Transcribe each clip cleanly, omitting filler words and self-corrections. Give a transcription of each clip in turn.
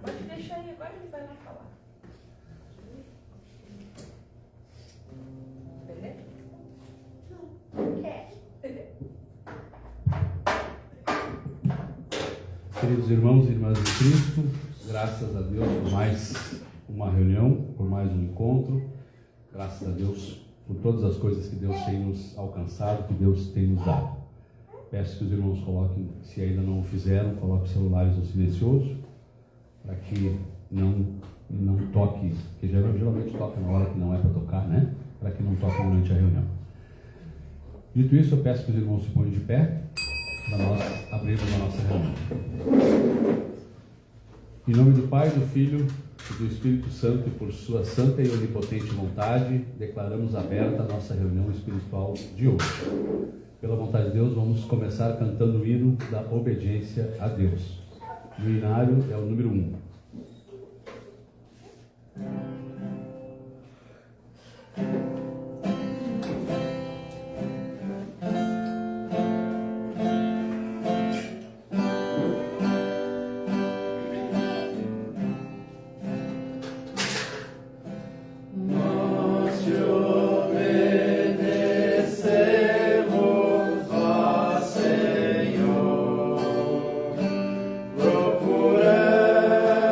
Pode deixar aí, agora ele vai lá falar. Beleza? Quer? Queridos irmãos e irmãs de Cristo, graças a Deus por mais uma reunião, por mais um encontro, graças a Deus por todas as coisas que Deus tem nos alcançado, que Deus tem nos dado. Peço que os irmãos coloquem, se ainda não o fizeram, coloquem os celulares no silencioso, para que não toque, que geralmente toca na hora que não é para tocar, né? Para que não toque durante a reunião. Dito isso, eu peço que os irmãos se ponham de pé, para nós abrirmos a nossa reunião. Em nome do Pai, do Filho e do Espírito Santo, e por sua santa e onipotente vontade, declaramos aberta a nossa reunião espiritual de hoje. Pela vontade de Deus, vamos começar cantando o hino da obediência a Deus. O hinário é o número 1. Procuramos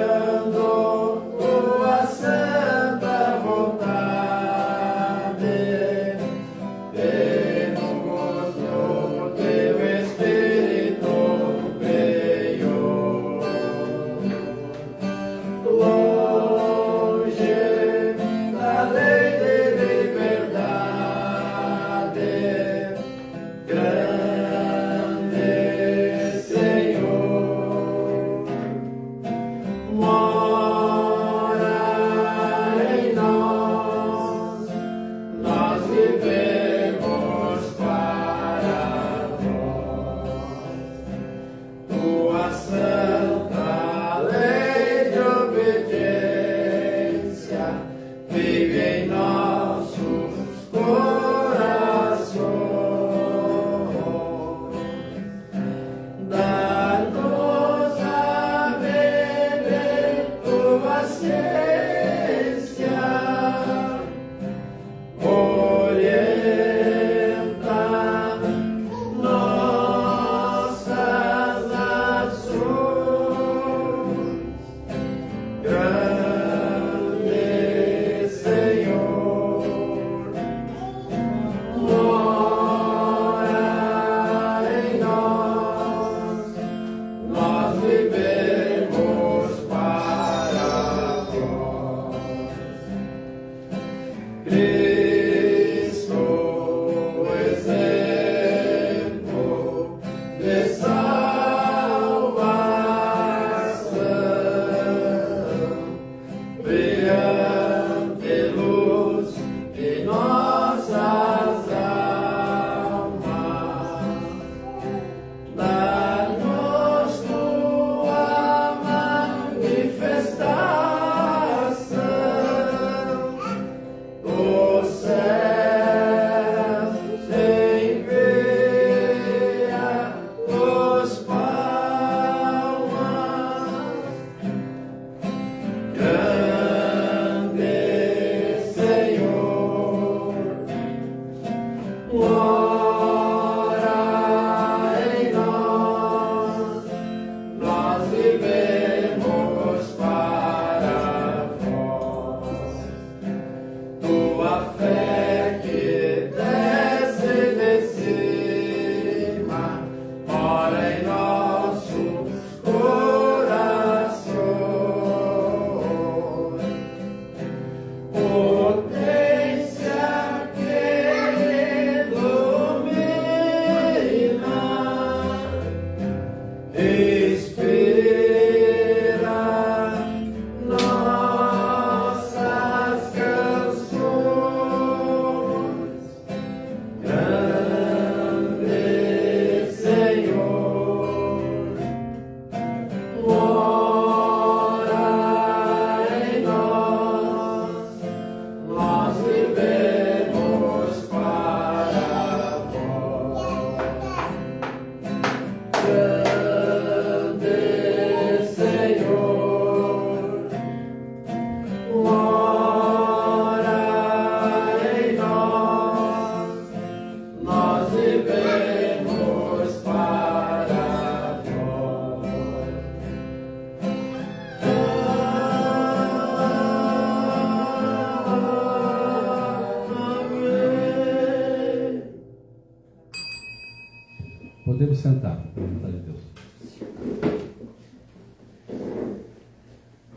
Podemos sentar, pela vontade de Deus.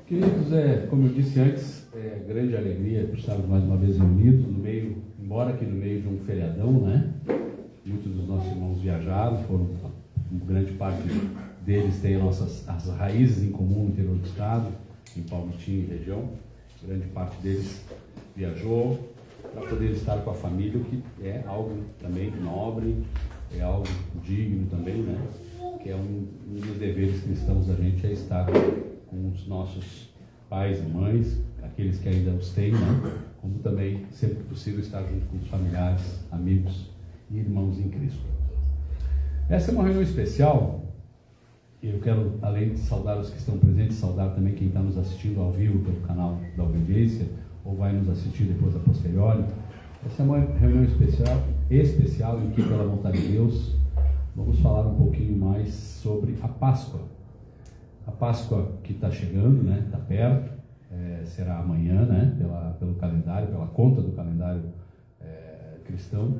Queridos, como eu disse antes, é grande alegria por estarmos mais uma vez reunidos, embora aqui no meio de um feriadão, né? Muitos dos nossos irmãos viajaram, grande parte deles tem as raízes em comum no interior do estado, em Palmitim e região. Grande parte deles viajou para poder estar com a família, o que é algo também nobre, é algo digno também, né? Que é um dos deveres cristãos da gente, é estar com os nossos pais e mães, aqueles que ainda os têm, né? Como também, sempre possível, estar junto com os familiares, amigos e irmãos em Cristo. Essa é uma reunião especial. Eu quero, além de saudar os que estão presentes, saudar também quem está nos assistindo ao vivo pelo canal da Obediência, ou vai nos assistir depois a posteriori. Essa é uma reunião especial em que, pela vontade de Deus, vamos falar um pouquinho mais sobre a Páscoa. A Páscoa que está chegando, né? Está perto, será amanhã, né? Pelo calendário, pela conta do calendário cristão,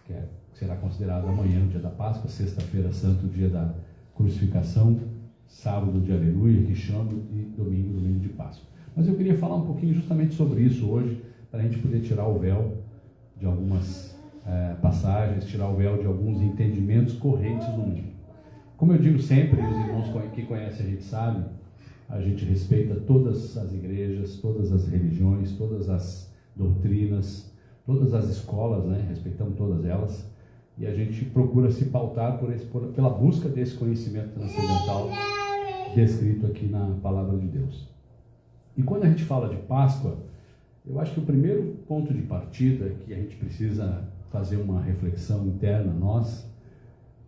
que será considerado amanhã o dia da Páscoa, sexta-feira santa, o dia da crucificação, sábado de aleluia, que chama, e domingo de Páscoa. Mas eu queria falar um pouquinho justamente sobre isso hoje, para a gente poder tirar o véu de algumas passagens, tirar o véu de alguns entendimentos correntes no mundo. Como eu digo sempre, os irmãos que conhecem a gente sabe, a gente respeita todas as igrejas, todas as religiões, todas as doutrinas, todas as escolas, né? Respeitamos todas elas, e a gente procura se pautar pela busca desse conhecimento transcendental descrito aqui na Palavra de Deus. E quando a gente fala de Páscoa, eu acho que o primeiro ponto de partida que a gente precisa fazer uma reflexão interna nós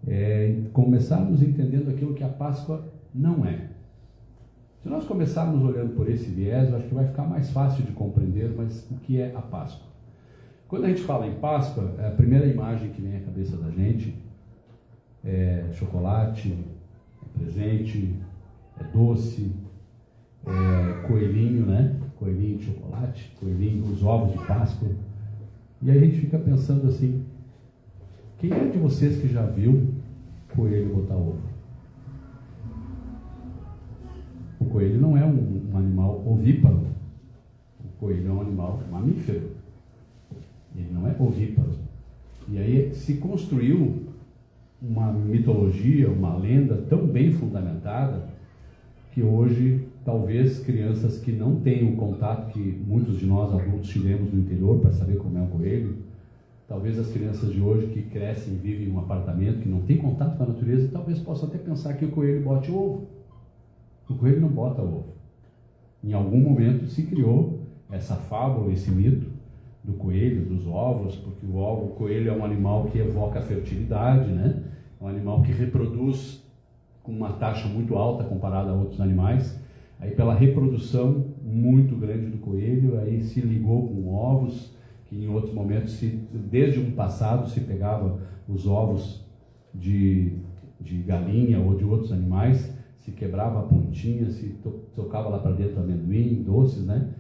é começarmos entendendo aquilo que a Páscoa não é. Se nós começarmos olhando por esse viés, eu acho que vai ficar mais fácil de compreender, mas o que é a Páscoa? Quando a gente fala em Páscoa, a primeira imagem que vem à cabeça da gente é chocolate, é presente, é doce, é coelhinho, né? Coelhinho de chocolate, coelhinho, os ovos de Páscoa. E aí a gente fica pensando assim, quem é de vocês que já viu coelho botar ovo? O coelho não é um animal ovíparo. O coelho é um animal mamífero. Ele não é ovíparo. E aí se construiu uma mitologia, uma lenda tão bem fundamentada, que hoje, talvez, crianças que não têm o contato que muitos de nós adultos tivemos no interior para saber como é um coelho, talvez as crianças de hoje que crescem e vivem em um apartamento que não tem contato com a natureza, talvez possam até pensar que o coelho bote ovo. O coelho não bota ovo. Em algum momento se criou essa fábula, esse mito do coelho, dos ovos, porque o coelho é um animal que evoca a fertilidade, né? É um animal que reproduz com uma taxa muito alta comparada a outros animais. Aí pela reprodução muito grande do coelho, aí se ligou com ovos, que em outros momentos, desde um passado, se pegava os ovos de galinha ou de outros animais, se quebrava a pontinha, se tocava lá para dentro amendoim, doces, né?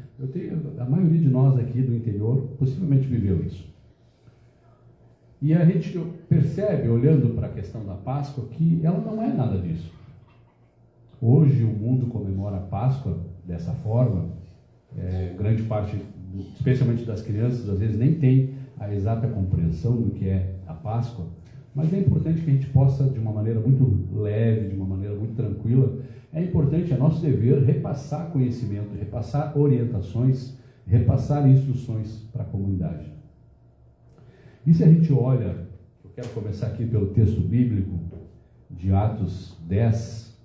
A maioria de nós aqui do interior possivelmente viveu isso. E a gente percebe, olhando para a questão da Páscoa, que ela não é nada disso. Hoje o mundo comemora a Páscoa dessa forma, grande parte, especialmente das crianças, às vezes nem tem a exata compreensão do que é a Páscoa, mas é importante que a gente possa, de uma maneira muito leve, de uma maneira muito tranquila, é importante, é nosso dever repassar conhecimento, repassar orientações, repassar instruções para a comunidade. E se a gente olha, eu quero começar aqui pelo texto bíblico de Atos 10,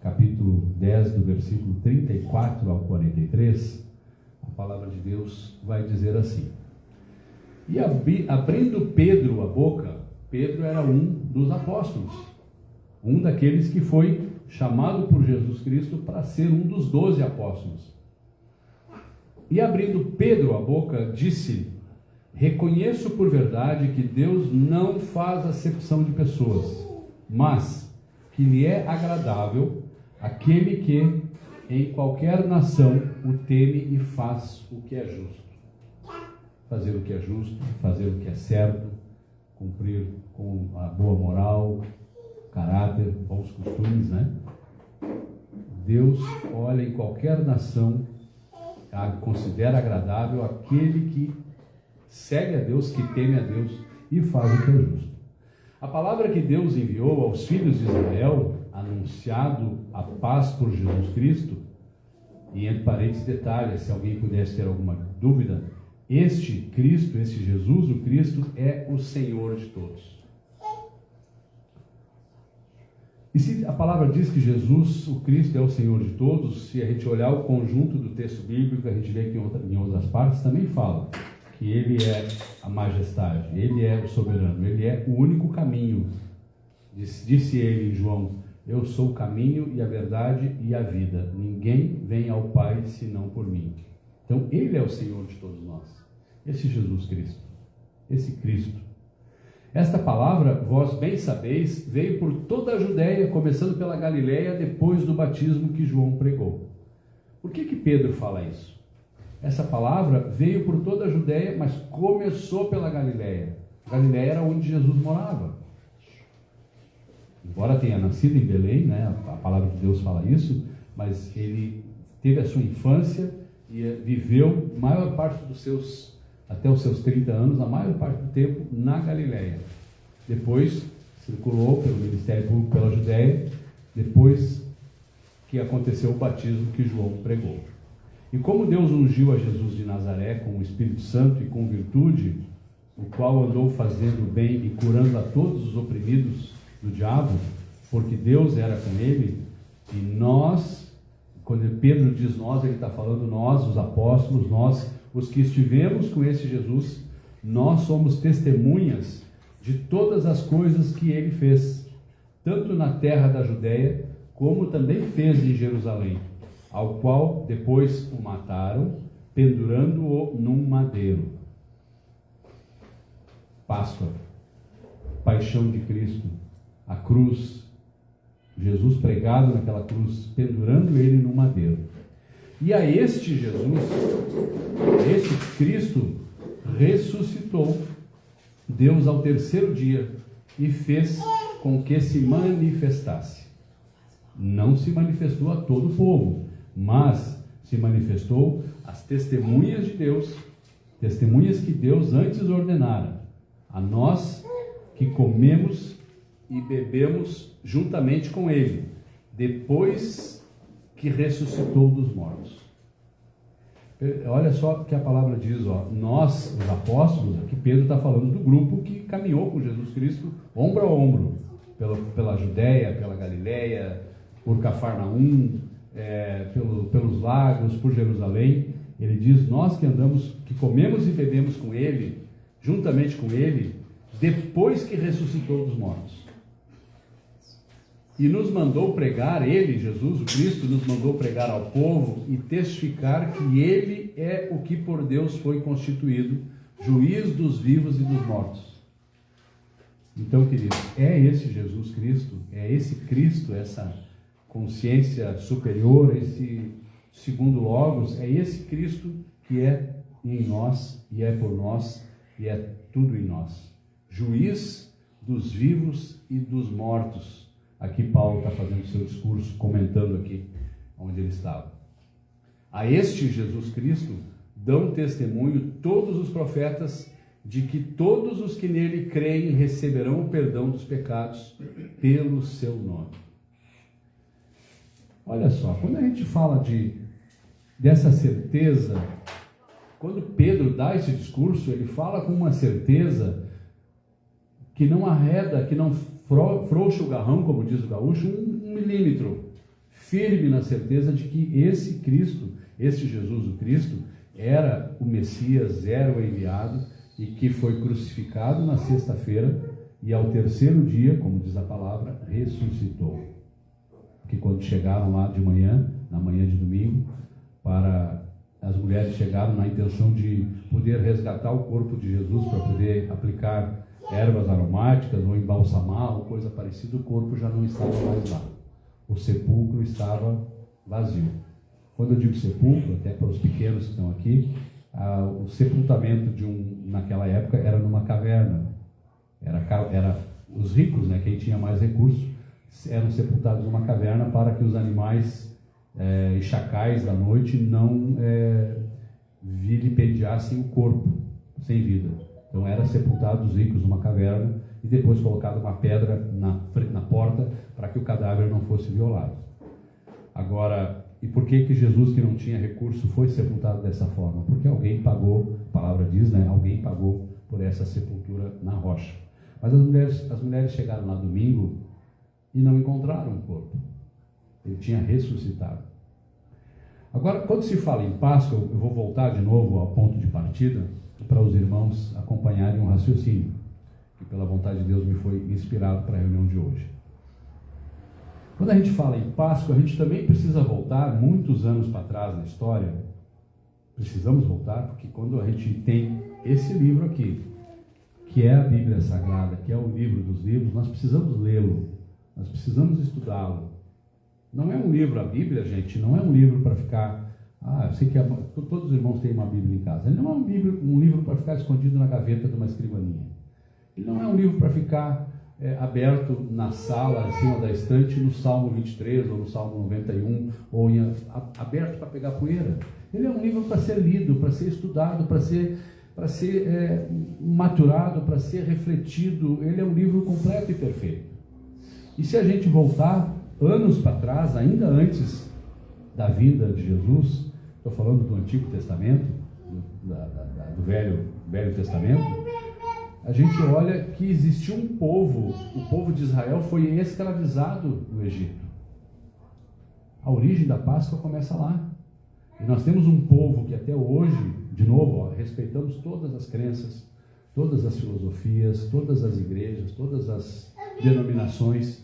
capítulo 10, do versículo 34 ao 43, a palavra de Deus vai dizer assim: e abrindo Pedro a boca, Pedro era um dos apóstolos, um daqueles que foi chamado por Jesus Cristo para ser um dos 12 apóstolos. E abrindo Pedro a boca, disse: reconheço por verdade que Deus não faz acepção de pessoas, mas que lhe é agradável aquele que em qualquer nação o teme e faz o que é justo. Fazer o que é justo, fazer o que é certo, cumprir com a boa moral, caráter, bons costumes, né? Deus olha em qualquer nação, considera agradável aquele que segue a Deus, que teme a Deus e faz o que é justo. A palavra que Deus enviou aos filhos de Israel, anunciado a paz por Jesus Cristo, e entre parênteses detalhes, se alguém pudesse ter alguma dúvida, este Cristo, este Jesus, o Cristo, é o Senhor de todos. E se a palavra diz que Jesus, o Cristo, é o Senhor de todos, se a gente olhar o conjunto do texto bíblico, a gente vê que em outras partes também fala que Ele é a majestade, Ele é o soberano, Ele é o único caminho. Disse Ele em João: eu sou o caminho e a verdade e a vida. Ninguém vem ao Pai senão por mim. Então, Ele é o Senhor de todos nós. Esse Jesus Cristo, esse Cristo. Esta palavra, vós bem sabeis, veio por toda a Judéia, começando pela Galileia, depois do batismo que João pregou. Por que Pedro fala isso? Essa palavra veio por toda a Judéia, mas começou pela Galileia. Galileia era onde Jesus morava. Embora tenha nascido em Belém, né, a palavra de Deus fala isso, mas ele teve a sua infância e viveu a maior parte até os seus 30 anos, a maior parte do tempo na Galileia. Depois circulou pelo ministério público pela Judéia, depois que aconteceu o batismo que João pregou. E como Deus ungiu a Jesus de Nazaré com o Espírito Santo e com virtude, o qual andou fazendo bem e curando a todos os oprimidos do diabo, porque Deus era com ele, e nós, quando Pedro diz nós, ele está falando nós, os apóstolos, nós, os que estivemos com esse Jesus, nós somos testemunhas de todas as coisas que ele fez, tanto na terra da Judéia, como também fez em Jerusalém, ao qual depois o mataram, pendurando-o num madeiro. Páscoa, paixão de Cristo, a cruz, Jesus pregado naquela cruz, pendurando ele num madeiro. E a este Jesus, este Cristo, ressuscitou Deus ao terceiro dia e fez com que se manifestasse. Não se manifestou a todo o povo, mas se manifestou às testemunhas de Deus, testemunhas que Deus antes ordenara, a nós que comemos e bebemos juntamente com ele, depois que ressuscitou dos mortos. Olha só o que a palavra diz, ó. Nós, os apóstolos, aqui Pedro está falando do grupo que caminhou com Jesus Cristo ombro a ombro, pela Judéia, pela Galileia, por Cafarnaum, pelos lagos, por Jerusalém. Ele diz, nós que andamos, que comemos e bebemos com ele, juntamente com ele, depois que ressuscitou dos mortos. E nos mandou pregar, ele, Jesus, o Cristo, nos mandou pregar ao povo e testificar que ele é o que por Deus foi constituído, juiz dos vivos e dos mortos. Então, queridos, é esse Jesus Cristo, é esse Cristo, essa consciência superior, esse segundo Logos, é esse Cristo que é em nós, e é por nós, e é tudo em nós. Juiz dos vivos e dos mortos. Aqui Paulo está fazendo seu discurso, comentando aqui onde ele estava. A este Jesus Cristo dão testemunho todos os profetas de que todos os que nele creem receberão o perdão dos pecados pelo seu nome. Olha só, quando a gente fala dessa certeza, quando Pedro dá esse discurso, ele fala com uma certeza que não arreda, que não frouxa o garrão, como diz o gaúcho, um milímetro, firme na certeza de que esse Cristo, esse Jesus, o Cristo, era o Messias, era o enviado, e que foi crucificado na sexta-feira, e ao terceiro dia, como diz a palavra, ressuscitou. Porque quando chegaram lá de manhã, na manhã de domingo, as mulheres chegaram na intenção de poder resgatar o corpo de Jesus para poder aplicar ervas aromáticas ou embalsamar ou coisa parecida, o corpo já não estava mais lá. O sepulcro estava vazio. Quando eu digo sepulcro, até para os pequenos que estão aqui, o sepultamento naquela época era numa caverna. Era os ricos, né, quem tinha mais recursos, eram sepultados numa caverna para que os animais e chacais da noite não vilipendiassem o corpo sem vida. Então era sepultado os ricos numa caverna e depois colocado uma pedra na porta para que o cadáver não fosse violado. Agora, e por que Jesus, que não tinha recurso, foi sepultado dessa forma? Porque alguém pagou, a palavra diz, né? Alguém pagou por essa sepultura na rocha. Mas as mulheres chegaram lá domingo e não encontraram o corpo. Ele tinha ressuscitado. Agora, quando se fala em Páscoa, eu vou voltar de novo ao ponto de partida para os irmãos acompanharem um raciocínio que, pela vontade de Deus, me foi inspirado para a reunião de hoje. Quando a gente fala em Páscoa, a gente também precisa voltar muitos anos para trás na história. Precisamos voltar, porque quando a gente tem esse livro aqui, que é a Bíblia Sagrada, que é o livro dos livros, nós precisamos lê-lo, nós precisamos estudá-lo. Não é um livro, a Bíblia, gente, não é um livro para ficar... eu sei que todos os irmãos têm uma Bíblia em casa. Ele não é um livro para ficar escondido na gaveta de uma escrivaninha. Ele não é um livro para ficar aberto na sala, acima da estante, no Salmo 23, ou no Salmo 91, ou aberto para pegar poeira. Ele é um livro para ser lido, para ser estudado, para ser maturado, para ser refletido. Ele é um livro completo e perfeito. E se a gente voltar anos para trás, ainda antes da vinda de Jesus, estou falando do Antigo Testamento, do Velho Testamento, a gente olha que existiu um povo, o povo de Israel foi escravizado no Egito. A origem da Páscoa começa lá. E nós temos um povo que até hoje, de novo, respeitamos todas as crenças, todas as filosofias, todas as igrejas, todas as denominações,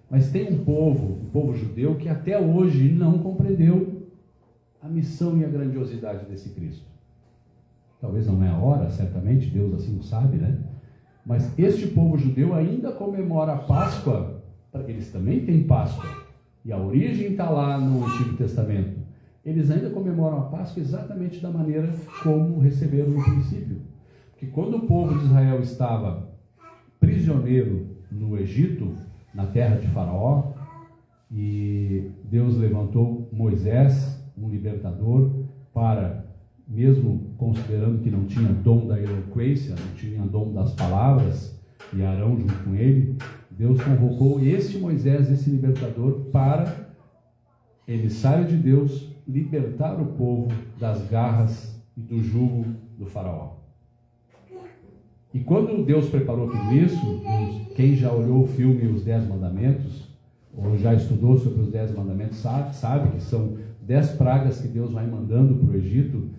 mas tem um povo judeu, que até hoje não compreendeu a missão e a grandiosidade desse Cristo. Talvez não é a hora, certamente, Deus assim o sabe, né? Mas este povo judeu ainda comemora a Páscoa, eles também têm Páscoa, e a origem está lá no Antigo Testamento. Eles ainda comemoram a Páscoa exatamente da maneira como receberam no princípio. Porque quando o povo de Israel estava prisioneiro no Egito, na terra de Faraó, e Deus levantou Moisés, um libertador, para, mesmo considerando que não tinha dom da eloquência, não tinha dom das palavras, e Arão junto com ele, Deus convocou esse Moisés, esse libertador, para, emissário de Deus, libertar o povo das garras e do jugo do Faraó. E quando Deus preparou tudo isso, quem já olhou o filme Os 10 Mandamentos, ou já estudou sobre os 10 Mandamentos, sabe que são 10 pragas que Deus vai mandando para o Egito,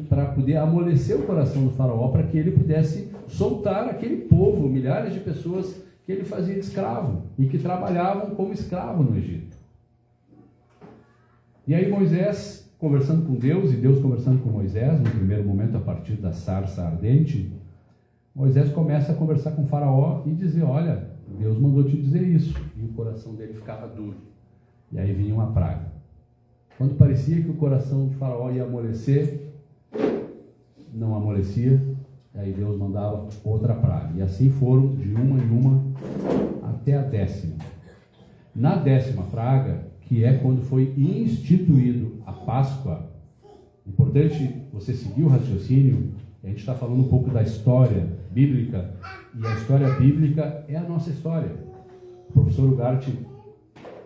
para poder amolecer o coração do Faraó, para que ele pudesse soltar aquele povo, milhares de pessoas que ele fazia de escravo, e que trabalhavam como escravo no Egito. E aí Moisés, conversando com Deus, e Deus conversando com Moisés, no primeiro momento a partir da sarça ardente, Moisés começa a conversar com o Faraó e dizer, olha, Deus mandou te dizer isso. E o coração dele ficava duro. E aí vinha uma praga. Quando parecia que o coração de Faraó ia amolecer, não amolecia, e aí Deus mandava outra praga. E assim foram de uma em uma até a 10ª. Na 10ª praga, que é quando foi instituído a Páscoa, importante você seguir o raciocínio. A gente está falando um pouco da história bíblica, e a história bíblica é a nossa história. O professor Ugarte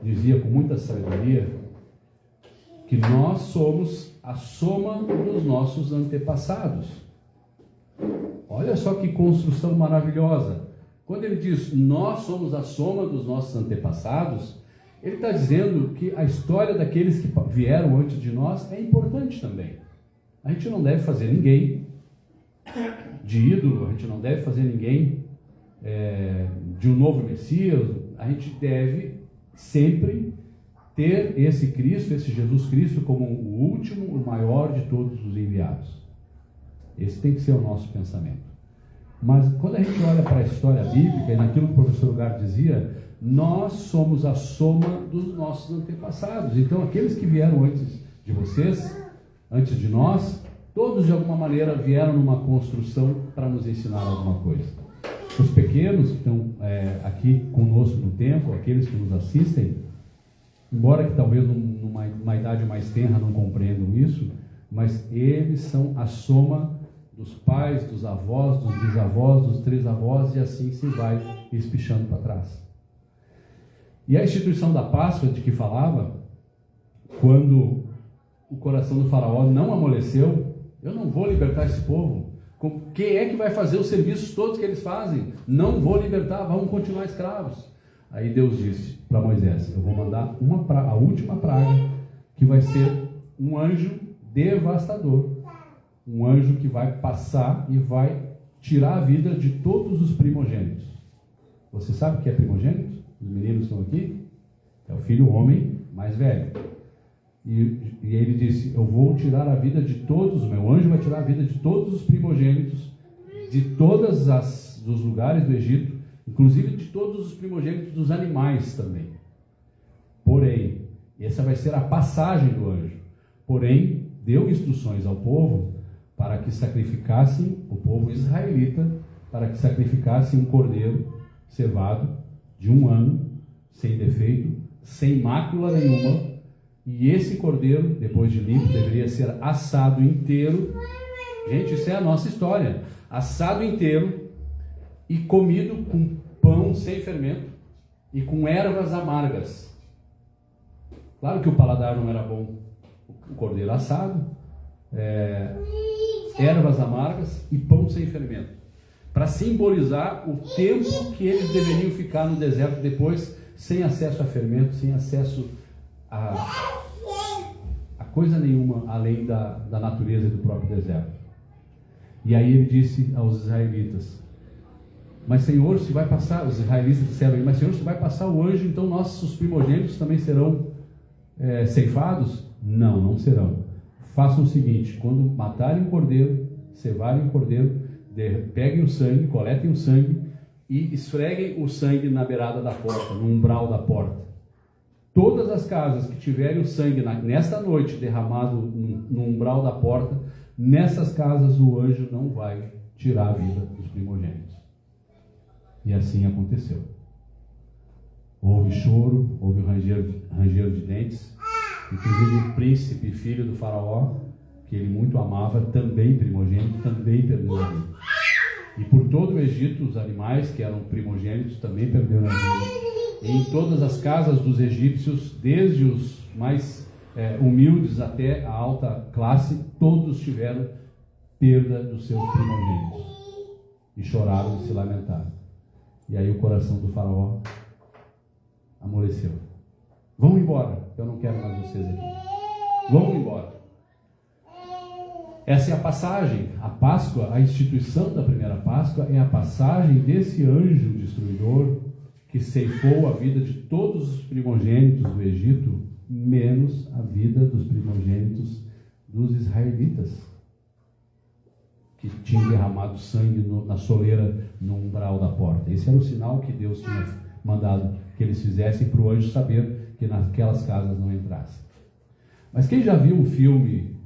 dizia com muita sabedoria que nós somos a soma dos nossos antepassados. Olha só que construção maravilhosa. Quando ele diz nós somos a soma dos nossos antepassados, ele está dizendo que a história daqueles que vieram antes de nós é importante também. A gente não deve fazer ninguém de ídolo, a gente não deve fazer ninguém de um novo Messias. A gente deve sempre ter esse Cristo, esse Jesus Cristo, como o último, o maior de todos os enviados. Esse tem que ser o nosso pensamento. Mas quando a gente olha para a história bíblica, e naquilo que o professor Lugar dizia, nós somos a soma dos nossos antepassados. Então aqueles que vieram antes de vocês, antes de nós, todos de alguma maneira vieram numa construção para nos ensinar alguma coisa. Os pequenos que estão aqui conosco no templo, aqueles que nos assistem, embora que talvez numa idade mais tenra não compreendam isso, mas eles são a soma dos pais, dos avós, dos bisavós, dos trisavós, e assim se vai espichando para trás. E a instituição da Páscoa, de que falava, quando o coração do faraó não amoleceu, eu não vou libertar esse povo. Quem é que vai fazer os serviços todos que eles fazem? Não vou libertar, vamos continuar escravos. Aí Deus disse para Moisés, eu vou mandar a última praga, que vai ser um anjo devastador. Um anjo que vai passar e vai tirar a vida de todos os primogênitos. Você sabe o que é primogênito? Os meninos estão aqui? É o filho homem mais velho. E ele disse, eu vou tirar a vida de todos, o meu anjo vai tirar a vida de todos os primogênitos, de todos os lugares do Egito, inclusive de todos os primogênitos dos animais também. Porém, essa vai ser a passagem do anjo. Porém, deu instruções ao povo para que sacrificassem, o povo israelita, para que sacrificassem um cordeiro cevado de 1 ano, sem defeito, sem mácula nenhuma. E esse cordeiro, depois de limpo, deveria ser assado inteiro. Gente, isso é a nossa história. Assado inteiro e comido com pão sem fermento e com ervas amargas. Claro que o paladar não era bom. O cordeiro assado, ervas amargas e pão sem fermento. Para simbolizar o tempo que eles deveriam ficar no deserto depois, sem acesso a fermento, sem acesso a coisa nenhuma além da natureza do próprio deserto. E aí ele disse aos israelitas, mas Senhor, se vai passar, os israelitas disseram, mas Senhor, se vai passar o anjo, então nossos primogênitos também serão ceifados? Não, não serão. Façam o seguinte, quando matarem o cordeiro, cevarem o cordeiro, peguem o sangue, coletem o sangue e esfreguem o sangue na beirada da porta, no umbral da porta. Todas as casas que tiverem o sangue nesta noite derramado no umbral da porta, nessas casas o anjo não vai tirar a vida dos primogênitos. E assim aconteceu. Houve choro, houve ranger de dentes. Inclusive o príncipe, filho do faraó, que ele muito amava, também primogênito, também perdeu a vida. E por todo o Egito, os animais que eram primogênitos também perderam a vida. E em todas as casas dos egípcios, desde os mais humildes até a alta classe, todos tiveram perda dos seus primogênitos. E choraram e se lamentaram. E aí o coração do faraó amoleceu. Vão embora, eu não quero mais vocês aqui. Vão embora. Essa é a passagem. A Páscoa, a instituição da primeira Páscoa é a passagem desse anjo destruidor que ceifou a vida de todos os primogênitos do Egito, menos a vida dos primogênitos dos israelitas, que tinham derramado sangue na soleira, no umbral da porta. Esse era o sinal que Deus tinha mandado que eles fizessem para o anjo saber que naquelas casas não entrassem. Mas quem já viu o filme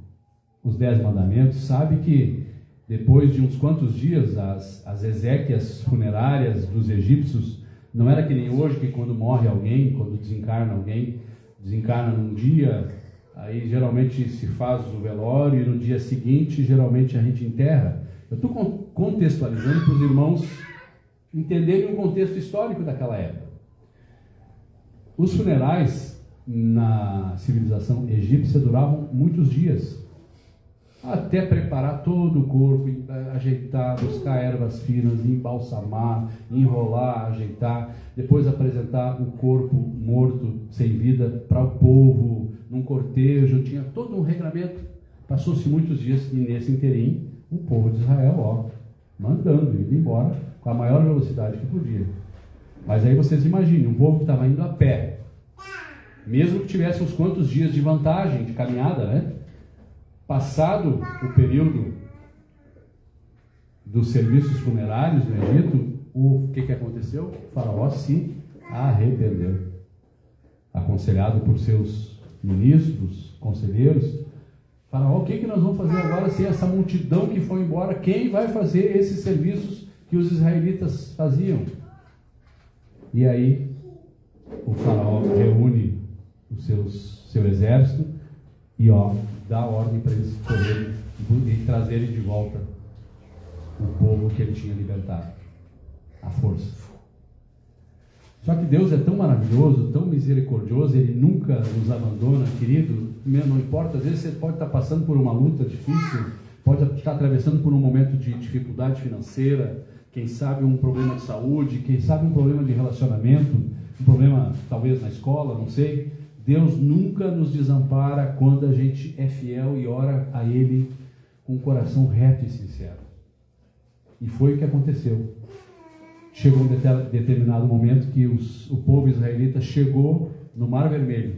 Os 10 Mandamentos sabe que depois de uns quantos dias as exéquias funerárias dos egípcios não era que nem hoje, que quando morre alguém, quando desencarna alguém, desencarna num dia, aí geralmente se faz o velório e no dia seguinte geralmente a gente enterra. Eu estou contextualizando para os irmãos entenderem o contexto histórico daquela época. Os funerais na civilização egípcia duravam muitos dias, até preparar todo o corpo, ajeitar, buscar ervas finas, embalsamar, enrolar, ajeitar, depois apresentar o corpo morto, sem vida, para o povo, num cortejo, tinha todo um regramento. Passou-se muitos dias e nesse interim, o povo de Israel, mandando, indo embora com a maior velocidade que podia. Mas aí vocês imaginem, um povo que estava indo a pé, mesmo que tivesse uns quantos dias de vantagem, de caminhada, né? Passado o período dos serviços funerários no Egito, o que aconteceu? O faraó se arrependeu. Aconselhado por seus ministros, conselheiros, faraó, o que nós vamos fazer agora sem essa multidão que foi embora? Quem vai fazer esses serviços que os israelitas faziam. E aí o faraó reúne o seu exército e dá ordem para eles correrem e trazerem de volta o povo que ele tinha libertado, à força. Só que Deus é tão maravilhoso, tão misericordioso, Ele nunca nos abandona, querido. Não importa, às vezes você pode estar passando por uma luta difícil, pode estar atravessando por um momento de dificuldade financeira, quem sabe um problema de saúde, quem sabe um problema de relacionamento, um problema talvez na escola, não sei. Deus nunca nos desampara quando a gente é fiel e ora a Ele com o coração reto e sincero. E foi o que aconteceu. Chegou um determinado momento que o povo israelita chegou no Mar Vermelho.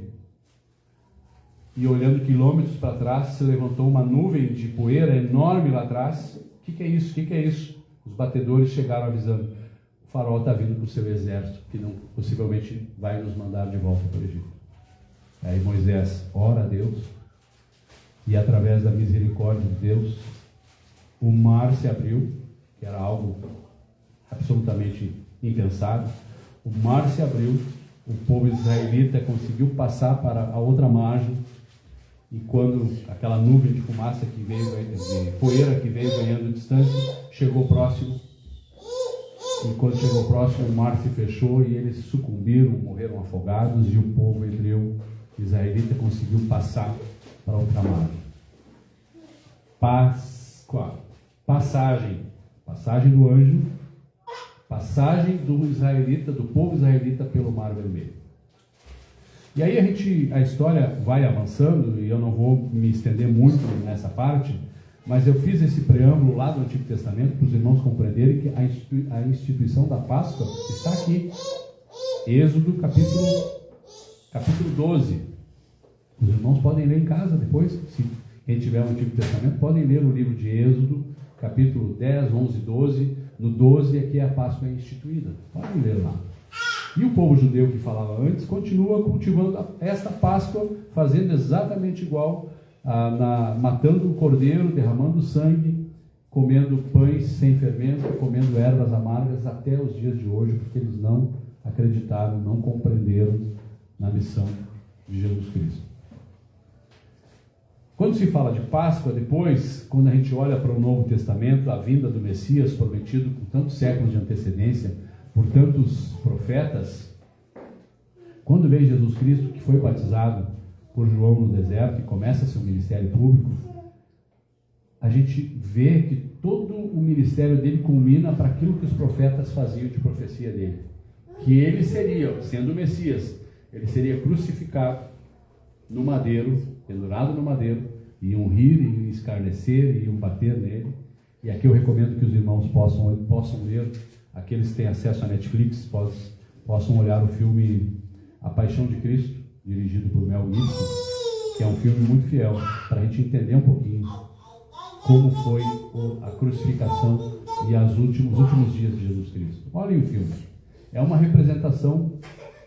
E olhando quilômetros para trás, se levantou uma nuvem de poeira enorme lá atrás. O que é isso? O que é isso? Os batedores chegaram avisando: o faraó está vindo com o seu exército, que não, possivelmente vai nos mandar de volta para o Egito. Aí Moisés ora a Deus, e através da misericórdia de Deus, o mar se abriu, que era algo absolutamente impensado. O mar se abriu, o povo israelita conseguiu passar para a outra margem, e quando aquela nuvem de fumaça que veio, de poeira que veio ganhando distância, chegou próximo, e quando chegou próximo, o mar se fechou e eles sucumbiram, morreram afogados, e o povo hebreu israelita conseguiu passar para outra margem. Passagem do anjo, passagem do israelita, do povo israelita pelo Mar Vermelho. E aí a história vai avançando, e eu não vou me estender muito nessa parte, mas eu fiz esse preâmbulo lá do Antigo Testamento para os irmãos compreenderem que a instituição da Páscoa está aqui. Êxodo capítulo 12. Os irmãos podem ler em casa depois, se quem tiver o Antigo Testamento, podem ler o livro de Êxodo, capítulo 10, 11, 12. No 12 é que a Páscoa é instituída. Podem ler lá. E o povo judeu que falava antes continua cultivando esta Páscoa, fazendo exatamente igual, matando o cordeiro, derramando sangue, comendo pães sem fermento, comendo ervas amargas até os dias de hoje, porque eles não acreditaram, não compreenderam na missão de Jesus Cristo. Quando se fala de Páscoa, depois, quando a gente olha para o Novo Testamento, a vinda do Messias prometido com tantos séculos de antecedência, por tantos profetas, quando vem Jesus Cristo, que foi batizado por João no deserto e começa seu ministério público, a gente vê que todo o ministério dele culmina para aquilo que os profetas faziam de profecia dele, que ele seria, sendo o Messias, ele seria crucificado no madeiro, pendurado no madeiro, iam rir e escarnecer, iam bater nele. E aqui eu recomendo que os irmãos possam ler, aqueles que têm acesso à Netflix, possam olhar o filme A Paixão de Cristo, dirigido por Mel Gibson, que é um filme muito fiel, para a gente entender um pouquinho como foi a crucificação e os últimos dias de Jesus Cristo. Olhem o filme. É uma representação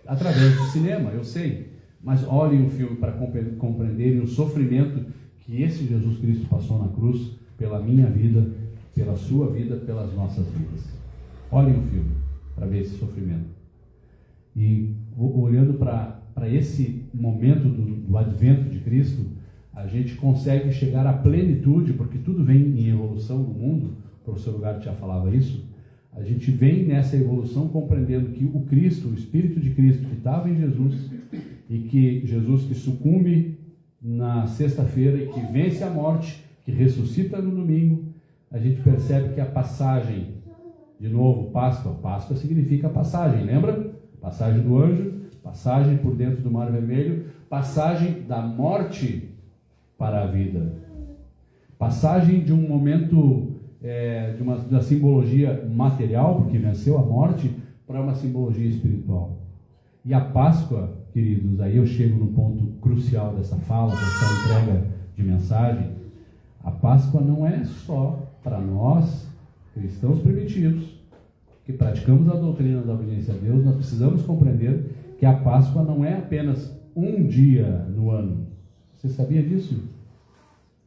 através do cinema, eu sei, mas olhem o filme para compreenderem o sofrimento que esse Jesus Cristo passou na cruz pela minha vida, pela sua vida, pelas nossas vidas. Olhem o filme para ver esse sofrimento. E olhando para esse momento do advento de Cristo, a gente consegue chegar à plenitude, porque tudo vem em evolução no mundo. O professor Lugar já falava isso. A gente vem nessa evolução compreendendo que o Cristo, o Espírito de Cristo que estava em Jesus, e que Jesus que sucumbe na sexta-feira e que vence a morte, que ressuscita no domingo, a gente percebe que a passagem, de novo, Páscoa significa passagem, lembra? Passagem do anjo, passagem por dentro do Mar Vermelho, passagem da morte para a vida, passagem de um momento de uma simbologia material, porque venceu a morte, para uma simbologia espiritual. E a Páscoa, queridos, aí eu chego no ponto crucial dessa fala, dessa entrega de mensagem. A Páscoa não é só para nós, cristãos primitivos, que praticamos a doutrina da obediência a Deus. Nós precisamos compreender que a Páscoa não é apenas um dia no ano. Você sabia disso?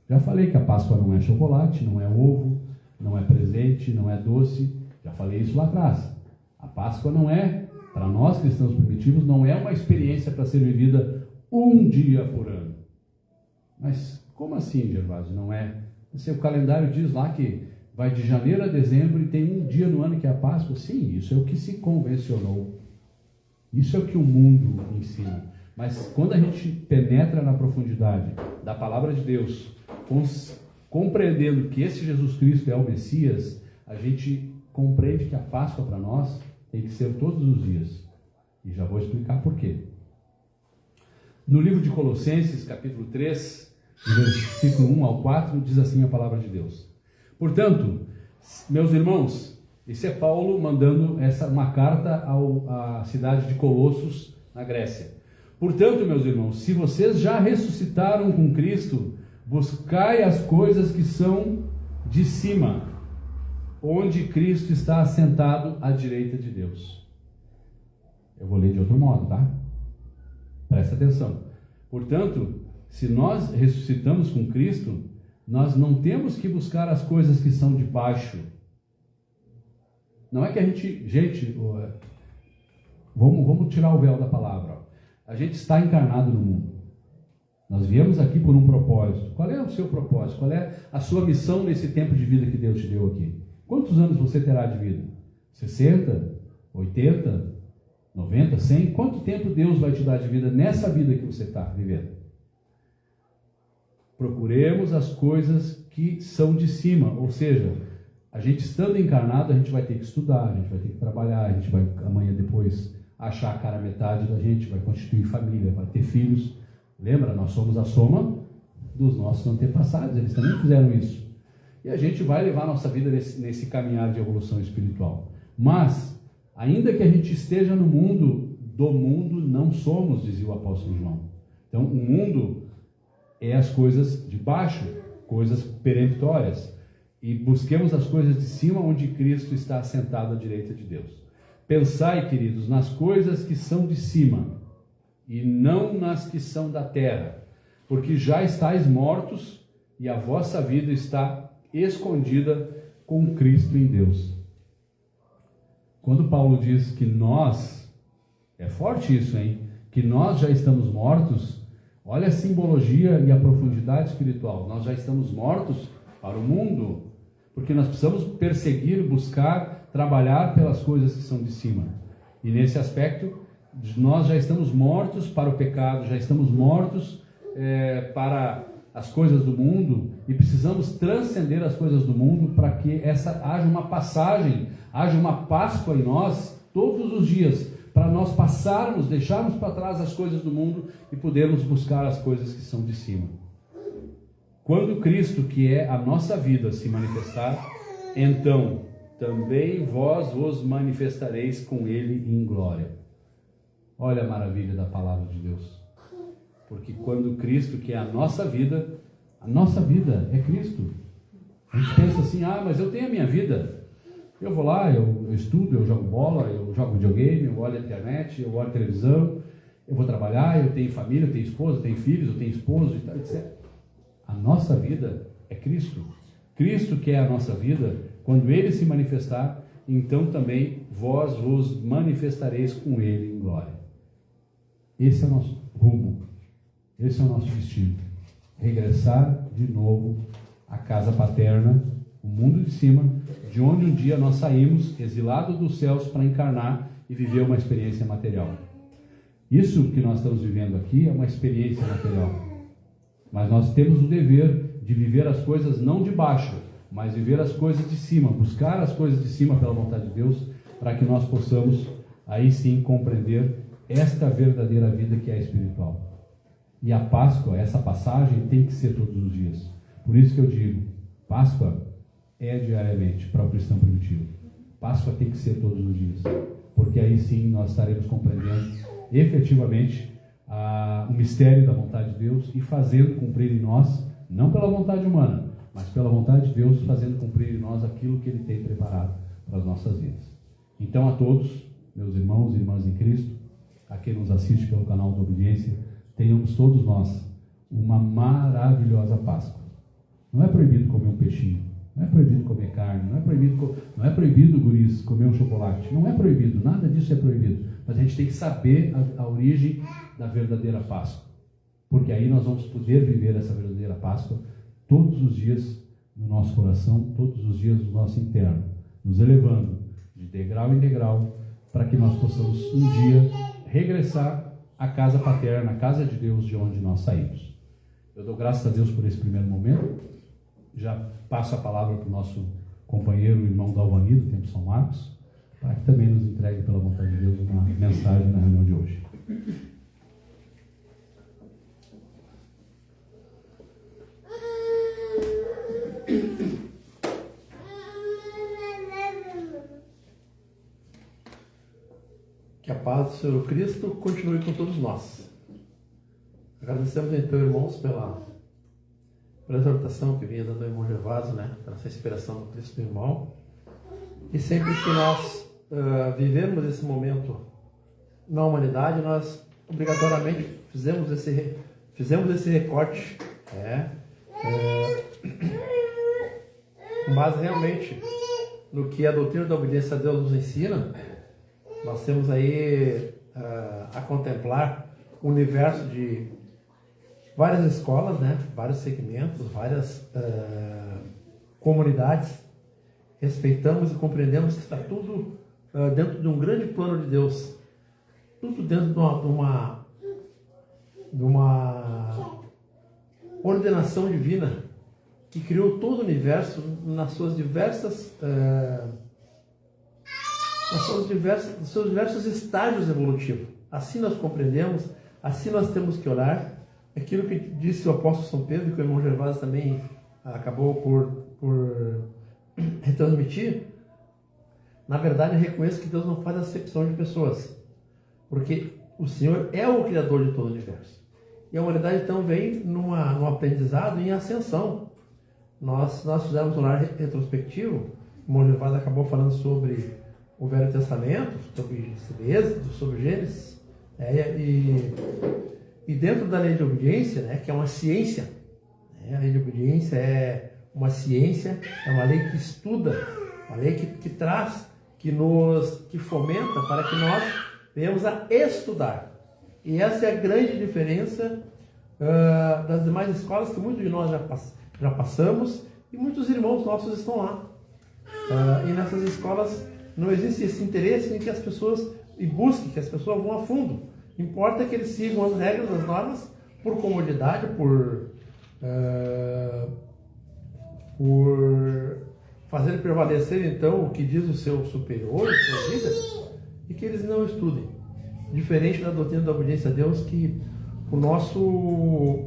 Já falei que a Páscoa não é chocolate, não é ovo, não é presente, não é doce. Já falei isso lá atrás. A Páscoa não é, para nós cristãos primitivos, não é uma experiência para ser vivida um dia por ano. Mas como assim, Gervásio? Não é? O calendário diz lá que vai de janeiro a dezembro e tem um dia no ano que é a Páscoa. Sim, isso é o que se convencionou. Isso é o que o mundo ensina. Mas quando a gente penetra na profundidade da palavra de Deus, compreendendo que esse Jesus Cristo é o Messias, a gente compreende que a Páscoa para nós tem que ser todos os dias. E já vou explicar por quê. No livro de Colossenses, capítulo 3, versículo 1 ao 4, diz assim a palavra de Deus. Portanto, meus irmãos, esse é Paulo mandando uma carta à cidade de Colossos, na Grécia. Portanto, meus irmãos, se vocês já ressuscitaram com Cristo, buscai as coisas que são de cima, onde Cristo está assentado à direita de Deus. Eu vou ler de outro modo, tá? Presta atenção. Portanto, se nós ressuscitamos com Cristo, nós não temos que buscar as coisas que são de baixo. Não é que a gente, vamos tirar o véu da palavra. A gente está encarnado no mundo. Nós viemos aqui por um propósito. Qual é o seu propósito? Qual é a sua missão nesse tempo de vida que Deus te deu aqui? Quantos anos você terá de vida? 60? 80? 90? 100? Quanto tempo Deus vai te dar de vida nessa vida que você está vivendo? Procuremos as coisas que são de cima, ou seja, a gente estando encarnado, a gente vai ter que estudar, a gente vai ter que trabalhar, a gente vai amanhã depois achar a cara metade da gente, vai constituir família, vai ter filhos. Lembra? Nós somos a soma dos nossos antepassados, eles também fizeram isso. E a gente vai levar a nossa vida nesse caminhar de evolução espiritual. Mas, ainda que a gente esteja no mundo, do mundo não somos, dizia o apóstolo João. Então, o mundo é as coisas de baixo, coisas peremptórias. E busquemos as coisas de cima, onde Cristo está assentado à direita de Deus. Pensai, queridos, nas coisas que são de cima, e não nas que são da terra, porque já estáis mortos, e a vossa vida está escondida com Cristo em Deus. Quando Paulo diz que nós, é forte isso, hein? Que nós já estamos mortos, olha a simbologia e a profundidade espiritual. Nós já estamos mortos para o mundo, porque nós precisamos perseguir, buscar, trabalhar pelas coisas que são de cima. E nesse aspecto, nós já estamos mortos para o pecado, já estamos mortos para as coisas do mundo, e precisamos transcender as coisas do mundo para que haja uma passagem, haja uma Páscoa em nós todos os dias, para nós passarmos, deixarmos para trás as coisas do mundo e podermos buscar as coisas que são de cima. Quando Cristo, que é a nossa vida, se manifestar, então também vós vos manifestareis com Ele em glória. Olha a maravilha da palavra de Deus. Porque quando Cristo, que é a nossa vida é Cristo. A gente pensa assim, mas eu tenho a minha vida. Eu vou lá, eu estudo, eu jogo bola, eu jogo videogame, eu olho a internet, eu olho a televisão, eu vou trabalhar, eu tenho família, eu tenho esposa, eu tenho filhos, eu tenho esposo, e tal, etc. A nossa vida é Cristo. Cristo, que é a nossa vida, quando Ele se manifestar, então também vós vos manifestareis com Ele em glória. Esse é o nosso rumo. Esse é o nosso destino. Regressar de novo à casa paterna, o mundo de cima, de onde um dia nós saímos, exilados dos céus, para encarnar e viver uma experiência material. Isso que nós estamos vivendo aqui é uma experiência material. Mas nós temos o dever de viver as coisas não de baixo, mas viver as coisas de cima, buscar as coisas de cima pela vontade de Deus, para que nós possamos aí sim compreender esta verdadeira vida que é espiritual. E a Páscoa, essa passagem, tem que ser todos os dias. Por isso que eu digo, Páscoa é diariamente para o cristão primitivo. Páscoa tem que ser todos os dias, porque aí sim nós estaremos compreendendo efetivamente o mistério da vontade de Deus e fazendo cumprir em nós, não pela vontade humana, mas pela vontade de Deus, fazendo cumprir em nós aquilo que Ele tem preparado para as nossas vidas. Então, a todos, meus irmãos e irmãs em Cristo, a quem nos assiste pelo canal da Obediência, tenhamos todos nós uma maravilhosa Páscoa. Não é proibido comer um peixinho, Não é proibido comer carne, não é proibido, guris, comer um chocolate. Não é proibido, nada disso é proibido. Mas a gente tem que saber a origem da verdadeira Páscoa. Porque aí nós vamos poder viver essa verdadeira Páscoa todos os dias no nosso coração, todos os dias no nosso interno, nos elevando de degrau em degrau, para que nós possamos um dia regressar à casa paterna, à casa de Deus, de onde nós saímos. Eu dou graças a Deus por esse primeiro momento. Já passo a palavra para o nosso companheiro, o irmão Dalvani, do Templo São Marcos, para que também nos entregue, pela vontade de Deus, uma mensagem na reunião de hoje. Que a paz do Senhor Cristo continue com todos nós. Agradecemos então, irmãos, pela exortação que vinha dando ao irmão Gervásio, né? Pela essa inspiração do Cristo do irmão. E sempre que nós vivemos esse momento na humanidade, nós obrigatoriamente fizemos esse recorte, com base realmente no que a doutrina da obediência a Deus nos ensina. Nós temos aí a contemplar o universo de várias escolas, né? Vários segmentos, várias comunidades. Respeitamos e compreendemos que está tudo dentro de um grande plano de Deus. Tudo dentro de uma ordenação divina que criou todo o universo nas seus diversos estágios evolutivos. Assim nós compreendemos, assim nós temos que olhar. Aquilo que disse o apóstolo São Pedro, que o irmão Gervásio também acabou por retransmitir, na verdade eu reconheço que Deus não faz acepção de pessoas, porque o Senhor é o Criador de todo o universo. E a humanidade então vem num aprendizado em ascensão. Nós fizemos um olhar retrospectivo, o irmão Gervásio acabou falando sobre o Velho Testamento, sobre Êxodo, sobre Gênesis, e dentro da lei de obediência, né, que é uma ciência, né, a lei de obediência é uma ciência, é uma lei que estuda, uma lei que traz, que fomenta para que nós venhamos a estudar. E essa é a grande diferença das demais escolas que muitos de nós já passamos e muitos irmãos nossos estão lá. E nessas escolas não existe esse interesse em que as pessoas busquem, que as pessoas vão a fundo. Importa que eles sigam as regras, as normas, por comodidade, por fazer prevalecer então o que diz o seu superior, a sua vida, e que eles não estudem. Diferente da doutrina da obediência a Deus, que o nosso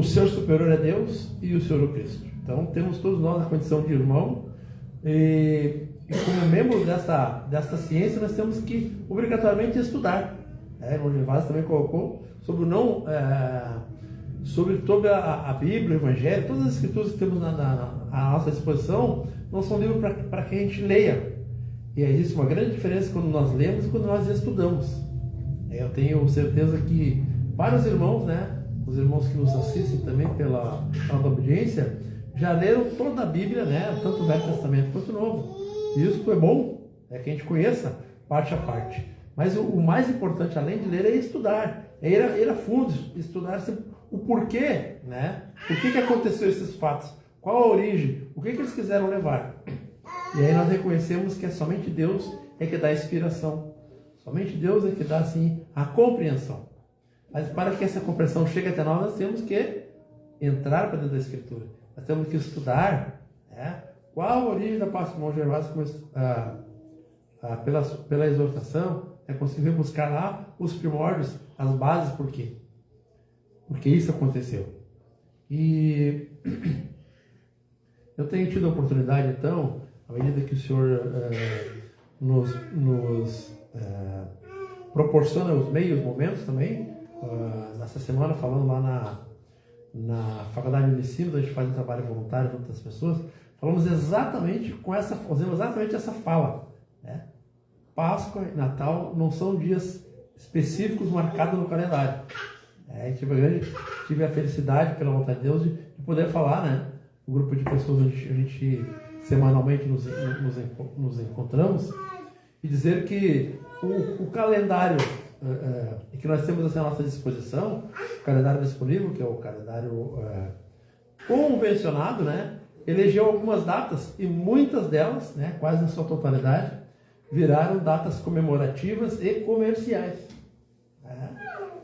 ser superior é Deus e o Senhor é Cristo. Então temos todos nós a condição de irmão, e como membros desta ciência, nós temos que obrigatoriamente estudar. O irmão Gervásio também colocou sobre toda a Bíblia, o Evangelho, todas as escrituras que temos à nossa disposição, não são livros para que a gente leia. E existe uma grande diferença quando nós lemos e quando nós estudamos. Eu tenho certeza que vários irmãos, né, os irmãos que nos assistem também pela obediência, já leram toda a Bíblia, né, tanto o Velho Testamento quanto o Novo. E isso é bom, que a gente conheça parte a parte. Mas o mais importante, além de ler, é estudar. É ir a fundo, estudar o porquê, né? Por que aconteceu esses fatos? Qual a origem? O que eles quiseram levar? E aí nós reconhecemos que somente Deus é que dá a inspiração. Somente Deus é que dá, assim, a compreensão. Mas para que essa compreensão chegue até nós temos que entrar para dentro da Escritura. Nós temos que estudar, né? Qual a origem da Páscoa? O irmão Gervásio pela exortação, conseguiu buscar lá os primórdios, as bases, por quê? Porque isso aconteceu. E eu tenho tido a oportunidade, então, à medida que o Senhor nos proporciona os meios, momentos também, nessa semana, falando lá na Faculdade de Ensino, a gente faz um trabalho voluntário junto às pessoas, fazemos exatamente essa fala, né? Páscoa e Natal não são dias específicos marcados no calendário. Tive a felicidade, pela vontade de Deus, de poder falar, né, o grupo de pessoas onde a gente semanalmente nos encontramos, e dizer que o calendário que nós temos assim, à nossa disposição, o calendário disponível, que é o calendário convencionado, né, elegeu algumas datas e muitas delas, né, quase na sua totalidade, viraram datas comemorativas e comerciais.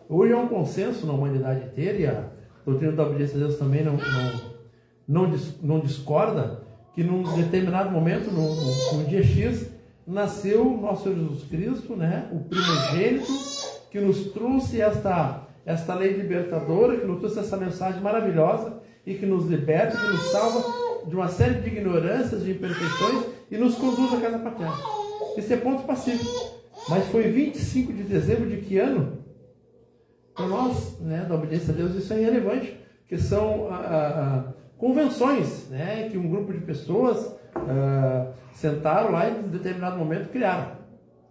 Hoje é um consenso na humanidade inteira, e a doutrina da obediência a Deus também não discorda, que num determinado momento, no dia X, nasceu o nosso Senhor Jesus Cristo, né, o primogênito, que nos trouxe esta lei libertadora, que nos trouxe essa mensagem maravilhosa e que nos liberta, que nos salva de uma série de ignorâncias, de imperfeições e nos conduz à casa paterna. Esse é ponto pacífico. Mas foi 25 de dezembro de que ano? Para nós, né, da obediência a Deus, isso é irrelevante, que são convenções, né, que um grupo de pessoas sentaram lá e em determinado momento criaram.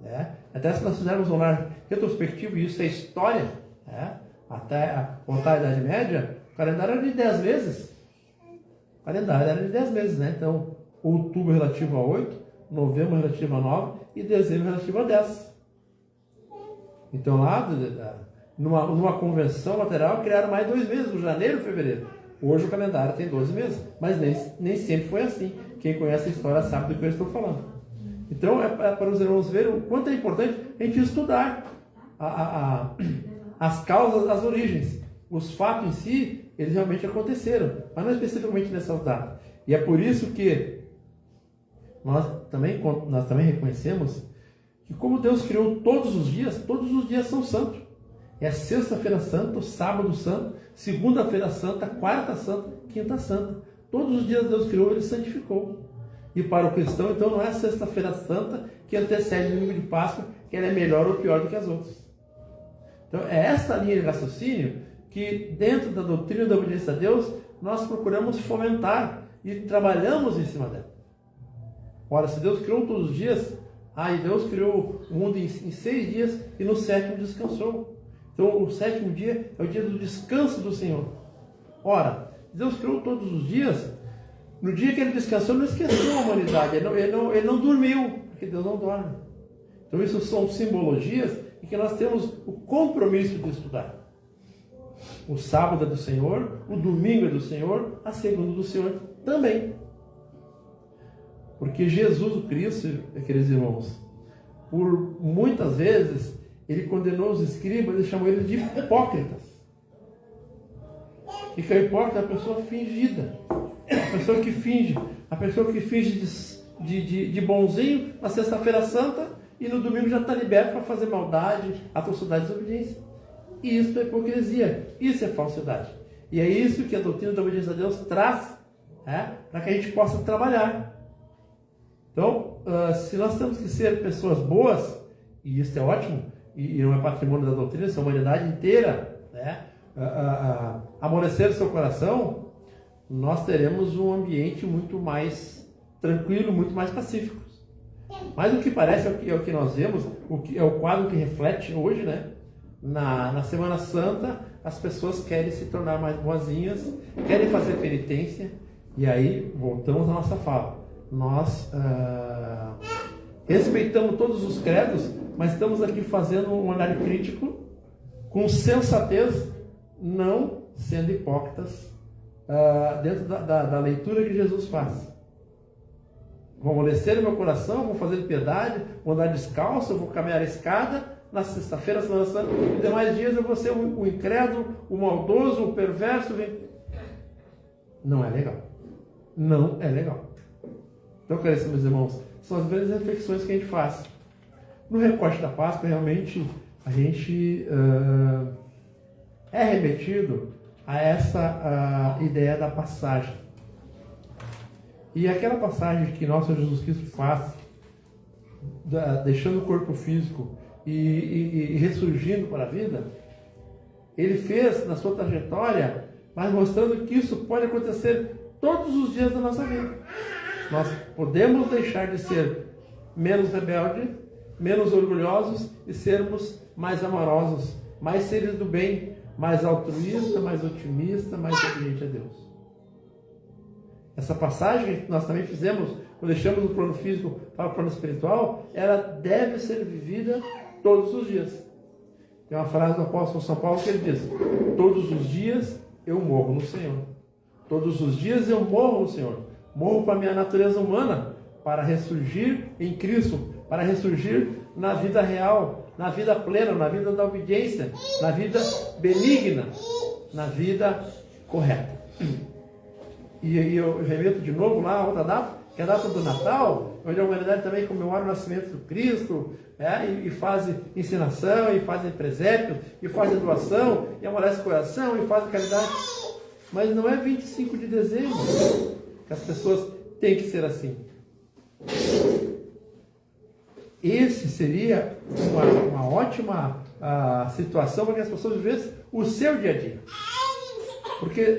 Né? Até se nós fizermos um olhar retrospectivo, e isso é história, né? Até voltar à Idade Média, o calendário era de 10 meses. O calendário era de 10 meses, né? Então, outubro relativo a 8, novembro relativo a 9 e dezembro relativo a 10. Então, lá, numa convenção lateral, criaram mais 2 meses, no janeiro e fevereiro. Hoje o calendário tem 12 meses, mas nem sempre foi assim. Quem conhece a história sabe do que eu estou falando. Então, é para os irmãos verem o quanto é importante a gente estudar as causas, as origens. Os fatos em si, eles realmente aconteceram, mas não especificamente nessas datas. E é por isso que nós também reconhecemos que como Deus criou todos os dias são santos. É sexta-feira santa, sábado santo, segunda-feira santa, quarta santa, quinta santa. Todos os dias Deus criou, Ele santificou. E para o cristão, então, não é a sexta-feira santa que antecede o domingo de Páscoa, que ela é melhor ou pior do que as outras. Então, é essa linha de raciocínio que, dentro da doutrina da obediência a Deus, nós procuramos fomentar e trabalhamos em cima dela. Ora, se Deus criou todos os dias, e Deus criou o mundo em 6 dias e no 7º descansou. Então, o 7º dia é o dia do descanso do Senhor. Ora, Deus criou todos os dias. No dia que Ele descansou, não esqueceu a humanidade. Ele não dormiu, porque Deus não dorme. Então, isso são simbologias em que nós temos o compromisso de estudar. O sábado é do Senhor, o domingo é do Senhor, a segunda do Senhor também. Porque Jesus Cristo, queridos irmãos, por muitas vezes, Ele condenou os escribas e chamou eles de hipócritas. E que é hipócrita é a pessoa fingida. A pessoa que finge de bonzinho na sexta-feira santa e no domingo já está liberto para fazer maldade, atrocidade e desobediência. E isso é hipocrisia, isso é falsidade. E é isso que a doutrina da obediência a Deus traz, para que a gente possa trabalhar. Então, se nós temos que ser pessoas boas, e isso é ótimo, e não é patrimônio da doutrina, isso é a humanidade inteira, amolecer o seu coração, nós teremos um ambiente muito mais tranquilo, muito mais pacífico. Mas o que parece é o que nós vemos, é o quadro que reflete hoje, né? Na Semana Santa, as pessoas querem se tornar mais boazinhas, querem fazer penitência, e aí voltamos à nossa fala. Nós respeitamos todos os credos, mas estamos aqui fazendo um olhar crítico, com sensatez, não sendo hipócritas, dentro da leitura que Jesus faz. Vou amolecer o meu coração, vou fazer piedade, vou andar descalço, vou caminhar a escada, na sexta-feira, Semana Santa, e demais dias eu vou ser o incrédulo, o maldoso, o perverso. Não é legal. Não é legal. Então, caríssimos irmãos, são as grandes reflexões que a gente faz. No recorte da Páscoa, realmente, a gente é remetido a essa ideia da passagem. E aquela passagem que nosso Jesus Cristo faz, deixando o corpo físico e ressurgindo para a vida, Ele fez na sua trajetória, mas mostrando que isso pode acontecer todos os dias da nossa vida. Nós podemos deixar de ser menos rebeldes, menos orgulhosos e sermos mais amorosos, mais seres do bem, mais altruísta, mais otimista, mais obediente a Deus. Essa passagem que nós também fizemos, quando deixamos o plano físico para o plano espiritual, ela deve ser vivida todos os dias. Tem uma frase do apóstolo São Paulo que ele diz: todos os dias eu morro no Senhor. Todos os dias eu morro no Senhor. Morro para a minha natureza humana, para ressurgir em Cristo, para ressurgir na vida real, na vida plena, na vida da obediência, na vida benigna, na vida correta. E eu remeto de novo lá a outra data, que é a data do Natal, onde a humanidade também comemora o nascimento do Cristo, e faz ensinação, e faz presépio, e faz doação, e amolece o coração, e faz caridade. Mas não é 25 de dezembro que as pessoas têm que ser assim. Esse seria uma ótima situação para que as pessoas vivessem o seu dia a dia. Porque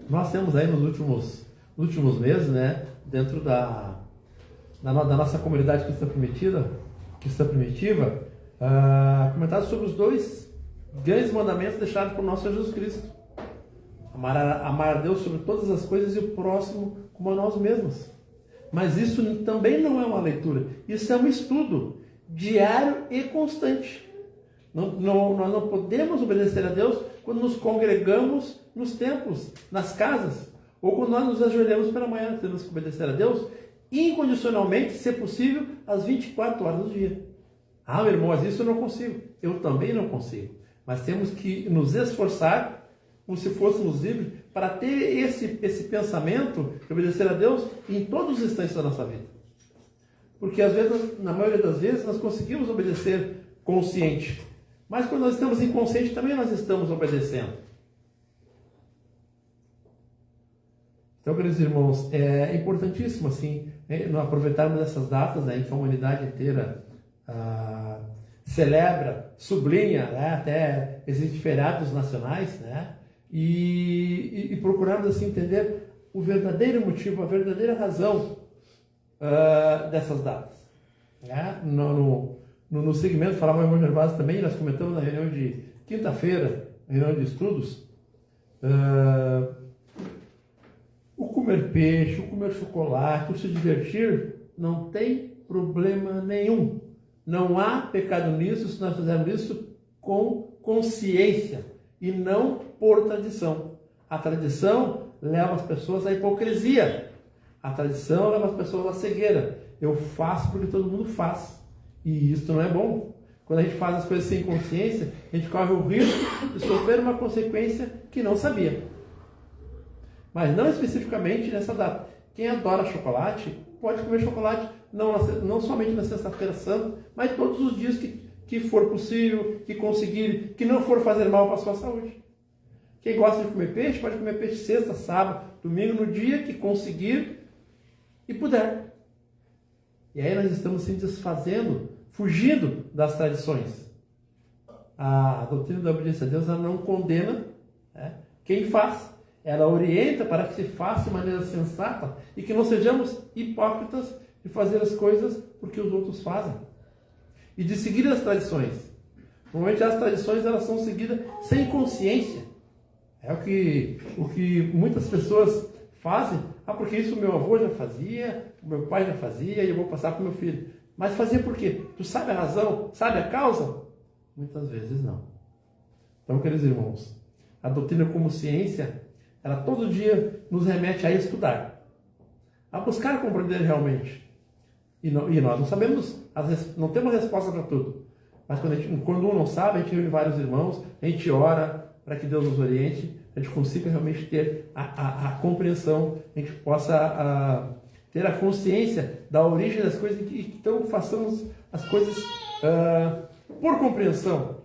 nós temos aí nos últimos meses, né, dentro da nossa comunidade cristã primitiva, comentado sobre os dois grandes mandamentos deixados por nosso Jesus Cristo: amar a Deus sobre todas as coisas e o próximo como a nós mesmos. Mas isso também não é uma leitura, isso é um estudo diário e constante. Nós não podemos obedecer a Deus quando nos congregamos nos templos, nas casas, ou quando nós nos ajoelhamos pela manhã. Temos que obedecer a Deus incondicionalmente, se possível, às 24 horas do dia. Meu irmão, mas isso eu não consigo. Eu também não consigo. Mas temos que nos esforçar, como se fôssemos livres, para ter esse pensamento de obedecer a Deus em todos os instantes da nossa vida. Porque às vezes, na maioria das vezes, nós conseguimos obedecer consciente. Mas quando nós estamos inconscientes, também nós estamos obedecendo. Então, queridos irmãos, é importantíssimo assim, nós aproveitarmos essas datas em que a humanidade inteira celebra, sublinha, né, até existem feriados nacionais, né, e procurarmos assim entender o verdadeiro motivo, a verdadeira razão dessas datas. Né? No segmento, falava o irmão Gervásio também, nós comentamos na reunião de quinta-feira, na reunião de estudos, o comer peixe, o comer chocolate, o se divertir, não tem problema nenhum. Não há pecado nisso se nós fizermos isso com consciência e não por tradição. A tradição leva as pessoas à hipocrisia. A tradição leva as pessoas à cegueira. Eu faço porque todo mundo faz. E isso não é bom. Quando a gente faz as coisas sem consciência, a gente corre o risco de sofrer uma consequência que não sabia. Mas não especificamente nessa data. Quem adora chocolate, pode comer chocolate, não somente na sexta-feira santa, mas todos os dias que for possível, que conseguir, que não for fazer mal para a sua saúde. Quem gosta de comer peixe, pode comer peixe sexta, sábado, domingo, no dia que conseguir e puder. E aí nós estamos se desfazendo, fugindo das tradições. A doutrina da obediência a Deus, ela não condena, né, quem faz. Ela orienta para que se faça de maneira sensata e que não sejamos hipócritas de fazer as coisas porque os outros fazem. E de seguir as tradições. Normalmente as tradições elas são seguidas sem consciência. É o que muitas pessoas fazem. Porque isso meu avô já fazia, o meu pai já fazia e eu vou passar para o meu filho. Mas fazia por quê? Tu sabe a razão? Sabe a causa? Muitas vezes não. Então, queridos irmãos, a doutrina como ciência, ela todo dia nos remete a estudar, a buscar compreender realmente. E nós não sabemos, não temos resposta para tudo. Mas quando um não sabe, a gente reúne vários irmãos, a gente ora para que Deus nos oriente, a gente consiga realmente ter a compreensão, a gente possa ter a consciência da origem das coisas e então façamos as coisas por compreensão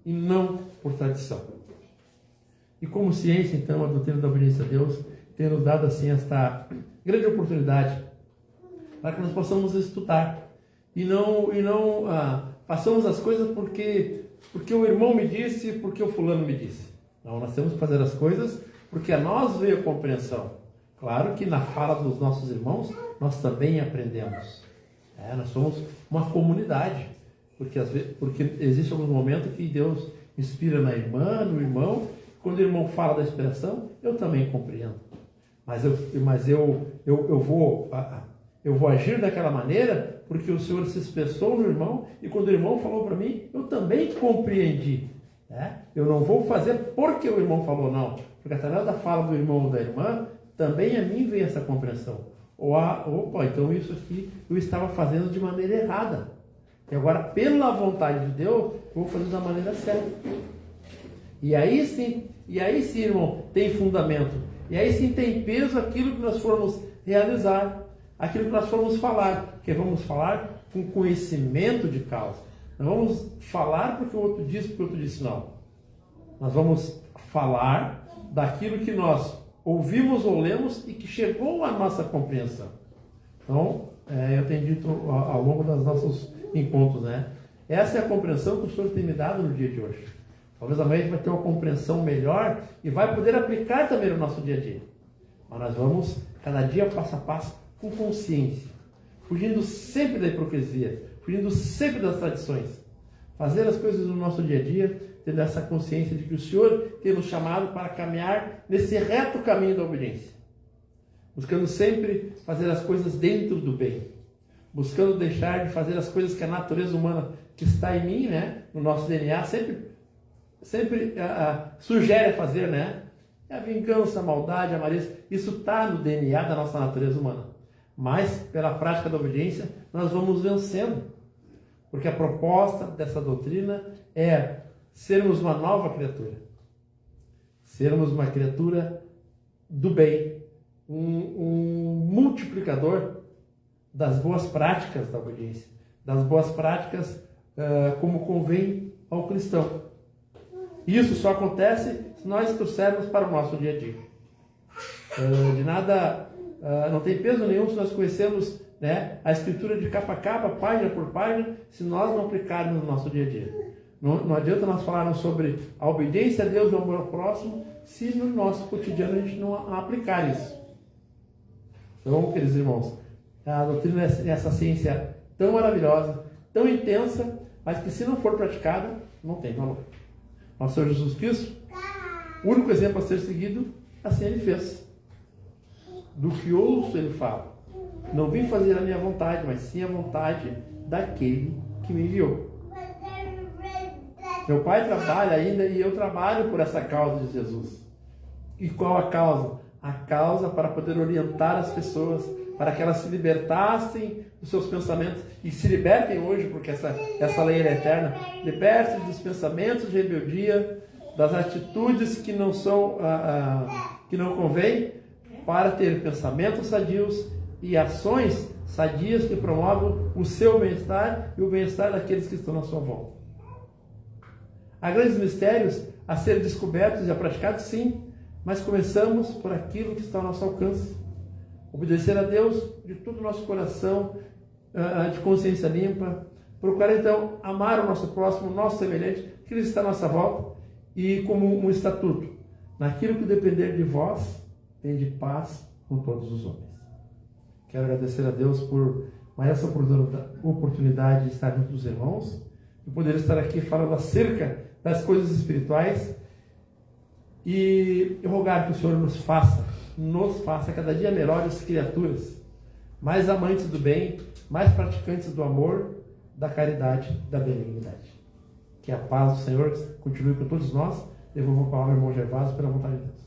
e não por tradição. E como ciência, então, a doutrina da obediência a Deus tem nos dado assim esta grande oportunidade para que nós possamos estudar e não façamos as coisas porque o irmão me disse, porque o fulano me disse. Não, nós temos que fazer as coisas porque a nós veio a compreensão. Claro que na fala dos nossos irmãos nós também aprendemos. Nós somos uma comunidade, porque existe algum momento que Deus inspira na irmã, no irmão. Quando o irmão fala da inspiração, eu também compreendo. eu vou agir daquela maneira porque o Senhor se expressou no irmão e quando o irmão falou para mim, eu também compreendi. Né? Eu não vou fazer porque o irmão falou, não. Porque através da fala do irmão ou da irmã, também a mim vem essa compreensão. Opa, então isso aqui eu estava fazendo de maneira errada. E agora, pela vontade de Deus, eu vou fazer da maneira certa. E aí sim, irmão, tem fundamento. E aí sim tem peso aquilo que nós formos realizar, aquilo que nós formos falar. Que vamos falar com conhecimento de causa. Não vamos falar porque o outro disse, porque o outro disse não. Nós vamos falar daquilo que nós ouvimos ou lemos e que chegou à nossa compreensão. Então, eu tenho dito ao longo dos nossos encontros, né? Essa é a compreensão que o Senhor tem me dado no dia de hoje. Talvez amanhã a gente vai ter uma compreensão melhor e vai poder aplicar também no nosso dia a dia. Mas nós vamos, cada dia, passo a passo, com consciência. Fugindo sempre da hipocrisia, fugindo sempre das tradições. Fazer as coisas no nosso dia a dia, tendo essa consciência de que o Senhor tem nos chamado para caminhar nesse reto caminho da obediência. Buscando sempre fazer as coisas dentro do bem. Buscando deixar de fazer as coisas que a natureza humana que está em mim, né, no nosso DNA, sempre sugere a fazer, né? A vingança, a maldade, a malícia, isso está no DNA da nossa natureza humana. Mas, pela prática da obediência, nós vamos vencendo. Porque a proposta dessa doutrina é sermos uma nova criatura. Sermos uma criatura do bem. Um multiplicador das boas práticas da obediência. Das boas práticas como convém ao cristão. Isso só acontece se nós trouxermos para o nosso dia a dia. De nada, não tem peso nenhum se nós conhecermos, né, a Escritura de capa a capa, página por página, se nós não aplicarmos no nosso dia a dia. Não adianta nós falarmos sobre a obediência a Deus e o amor ao próximo, se no nosso cotidiano a gente não aplicar isso. Então, queridos irmãos, a doutrina é essa ciência tão maravilhosa, tão intensa, mas que se não for praticada, não tem valor. Nosso Senhor Jesus Cristo, o único exemplo a ser seguido, assim ele fez. Do que ouço ele fala. Não vim fazer a minha vontade, mas sim a vontade daquele que me enviou. Meu pai trabalha ainda e eu trabalho por essa causa de Jesus. E qual a causa? A causa para poder orientar as pessoas, para que elas se libertassem dos seus pensamentos e se libertem hoje, porque essa lei é eterna. Liberte-se dos pensamentos de rebeldia, das atitudes que não são, que não convêm, para ter pensamentos sadios e ações sadias que promovam o seu bem-estar e o bem-estar daqueles que estão na sua volta. Há grandes mistérios a serem descobertos e a praticados, sim, mas começamos por aquilo que está ao nosso alcance. Obedecer a Deus de todo o nosso coração, de consciência limpa. Procurar, então, amar o nosso próximo, o nosso semelhante, que ele está à nossa volta, e como um estatuto, naquilo que depender de vós, tende paz com todos os homens. Quero agradecer a Deus por mais essa oportunidade de estar junto dos irmãos, de poder estar aqui falando acerca das coisas espirituais, e rogar que o Senhor nos faça cada dia melhores criaturas, mais amantes do bem, mais praticantes do amor, da caridade, da benignidade. Que a paz do Senhor continue com todos nós. Devolvo a palavra ao irmão Gervásio pela vontade de Deus.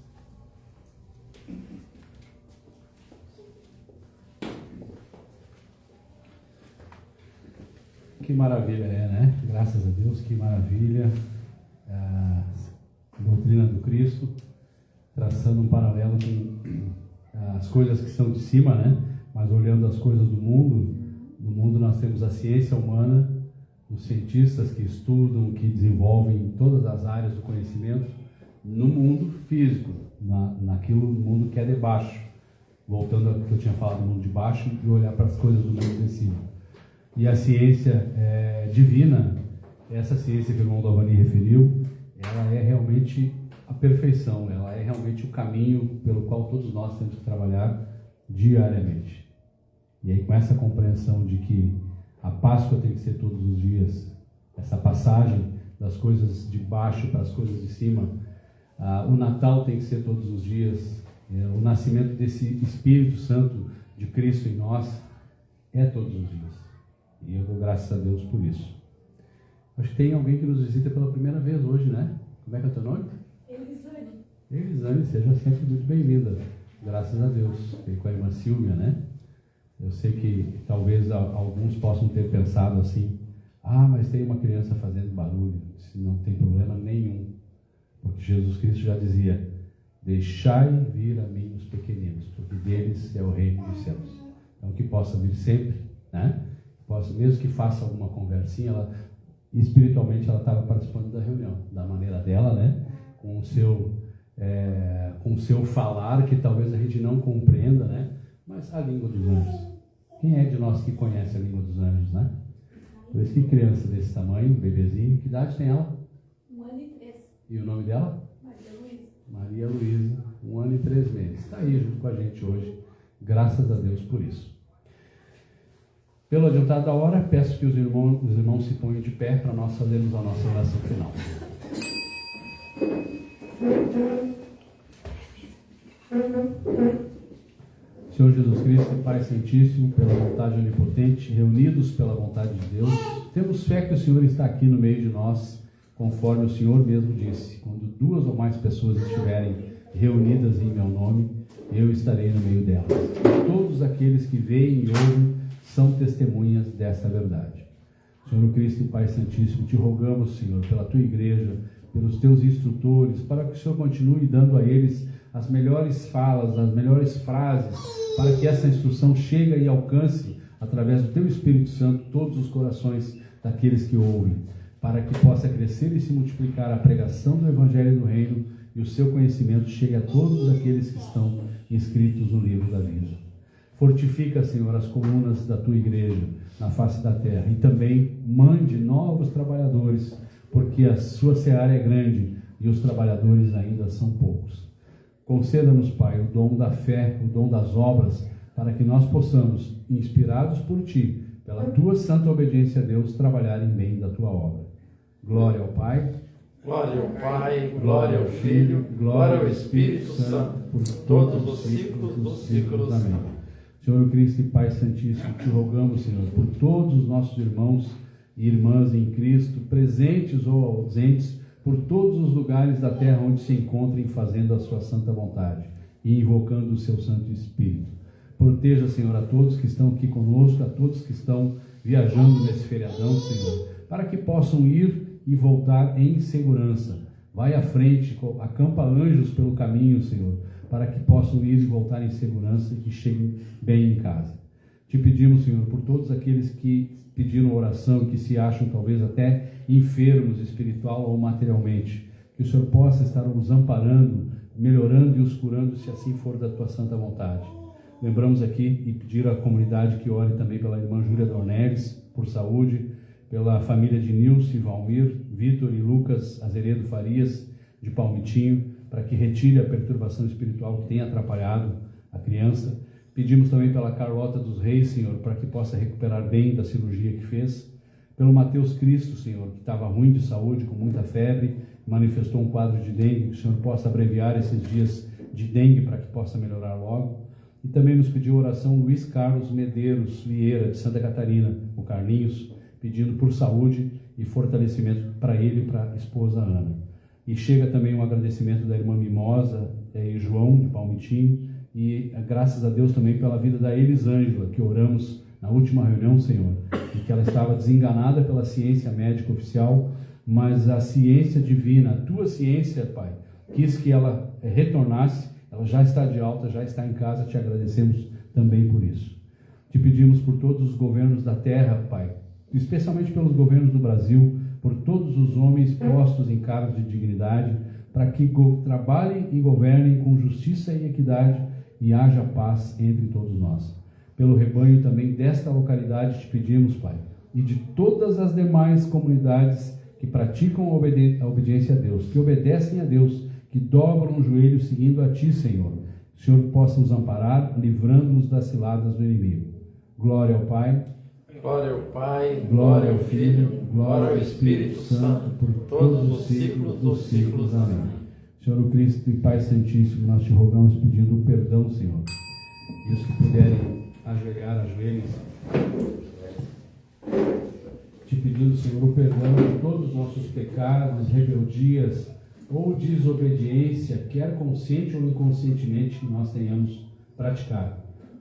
Que maravilha né? Graças a Deus, que maravilha. A doutrina do Cristo, traçando um paralelo com as coisas que são de cima, né? Mas olhando as coisas do mundo. No mundo nós temos a ciência humana, os cientistas que estudam, que desenvolvem todas as áreas do conhecimento no mundo físico, naquilo mundo que é de baixo. Voltando ao que eu tinha falado do mundo de baixo e olhar para as coisas do mundo de cima. E a ciência divina, essa ciência que o irmão Dalvani referiu, ela é realmente a perfeição, ela é realmente o caminho pelo qual todos nós temos que trabalhar diariamente. E aí, com essa compreensão de que a Páscoa tem que ser todos os dias, essa passagem das coisas de baixo para as coisas de cima, o Natal tem que ser todos os dias, O nascimento desse Espírito Santo de Cristo em nós é todos os dias. E eu dou graças a Deus por isso. Acho que tem alguém que nos visita pela primeira vez hoje, né? Como é que é o teu nome? Elisane, seja sempre muito bem-vinda. Graças a Deus. Veio com a irmã Silvia, né? Eu sei que talvez alguns possam ter pensado assim: ah, mas tem uma criança fazendo barulho. Se não tem problema nenhum. Porque Jesus Cristo já dizia: deixai vir a mim os pequeninos, porque deles é o reino dos céus. Então que possa vir sempre, né? Possa, mesmo que faça alguma conversinha, espiritualmente ela estava participando da reunião, da maneira dela, né? Com o seu falar, que talvez a gente não compreenda, né? Mas a língua dos anjos. Quem é de nós que conhece a língua dos anjos, né? Por isso que criança desse tamanho, bebezinho, que idade tem ela? 1 ano e 3. E o nome dela? Maria Luísa. Maria Luísa, 1 ano e 3 meses. Está aí junto com a gente hoje. Graças a Deus por isso. Pelo adiantado da hora, peço que os irmãos se ponham de pé para nós fazermos a nossa oração final. Senhor Jesus Cristo, Pai Santíssimo, pela vontade onipotente, reunidos pela vontade de Deus, temos fé que o Senhor está aqui no meio de nós, conforme o Senhor mesmo disse: quando 2 ou mais pessoas estiverem reunidas em meu nome, eu estarei no meio delas. E todos aqueles que veem e ouvem são testemunhas dessa verdade. Senhor Cristo e Pai Santíssimo, te rogamos, Senhor, pela tua igreja, pelos teus instrutores, para que o Senhor continue dando a eles as melhores falas, as melhores frases, para que essa instrução chegue e alcance, através do teu Espírito Santo, todos os corações daqueles que ouvem, para que possa crescer e se multiplicar a pregação do Evangelho do Reino e o seu conhecimento chegue a todos aqueles que estão inscritos no livro da vida. Fortifica, Senhor, as colunas da tua igreja na face da terra e também mande novos trabalhadores, porque a sua seara é grande e os trabalhadores ainda são poucos. Conceda-nos, Pai, o dom da fé, o dom das obras, para que nós possamos, inspirados por Ti, pela Tua santa obediência a Deus, trabalhar em bem da Tua obra. Glória ao Pai, Glória ao Pai, glória ao Filho, glória ao Espírito Santo, por todos os séculos dos séculos. Amém. Senhor Cristo e Pai Santíssimo, te rogamos, Senhor, por todos os nossos irmãos e irmãs em Cristo, presentes ou ausentes, por todos os lugares da terra onde se encontrem fazendo a sua santa vontade e invocando o seu Santo Espírito. Proteja, Senhor, a todos que estão aqui conosco, a todos que estão viajando nesse feriadão, Senhor, para que possam ir e voltar em segurança. Vai à frente, acampa anjos pelo caminho, Senhor, para que possam ir e voltar em segurança e que cheguem bem em casa. Te pedimos, Senhor, por todos aqueles que pediram oração, que se acham talvez até enfermos espiritual ou materialmente, que o Senhor possa estar nos amparando, melhorando e os curando, se assim for da tua santa vontade. Lembramos aqui e pedir à comunidade que ore também pela irmã Júlia Dornelles, por saúde, pela família de Nilce, Valmir, Vitor e Lucas Azeredo Farias, de Palmitinho, para que retire a perturbação espiritual que tem atrapalhado a criança. Pedimos também pela Carlota dos Reis, Senhor, para que possa recuperar bem da cirurgia que fez. Pelo Mateus Cristo, Senhor, que estava ruim de saúde, com muita febre, manifestou um quadro de dengue, que o Senhor possa abreviar esses dias de dengue para que possa melhorar logo. E também nos pediu oração Luiz Carlos Medeiros Vieira, de Santa Catarina, o Carlinhos, pedindo por saúde e fortalecimento para ele e para a esposa Ana. E chega também um agradecimento da irmã Mimosa e João, de Palmitinho, e graças a Deus também pela vida da Elisângela, que oramos na última reunião, Senhor, e que ela estava desenganada pela ciência médica oficial, mas a ciência divina, a tua ciência, Pai, quis que ela retornasse. Ela já está de alta, já está em casa, te agradecemos também por isso. Te pedimos por todos os governos da terra, Pai, especialmente pelos governos do Brasil, por todos os homens postos em cargos de dignidade, para que trabalhem e governem com justiça e equidade e haja paz entre todos nós. Pelo rebanho também desta localidade te pedimos, Pai, e de todas as demais comunidades que praticam a obediência a Deus, que obedecem a Deus, que dobram o joelho seguindo a Ti, Senhor. Que o Senhor possa nos amparar, livrando-nos das ciladas do inimigo. Glória ao Pai, glória ao Pai, glória ao Filho, glória ao Espírito Santo, por todos os séculos dos séculos. Amém. Senhor o Cristo e Pai Santíssimo, nós te rogamos pedindo o perdão, Senhor. E os que puderem ajoelhar, ajoelhem, te pedindo, Senhor, o perdão de todos os nossos pecados, rebeldias ou desobediência, quer consciente ou inconscientemente, que nós tenhamos praticado.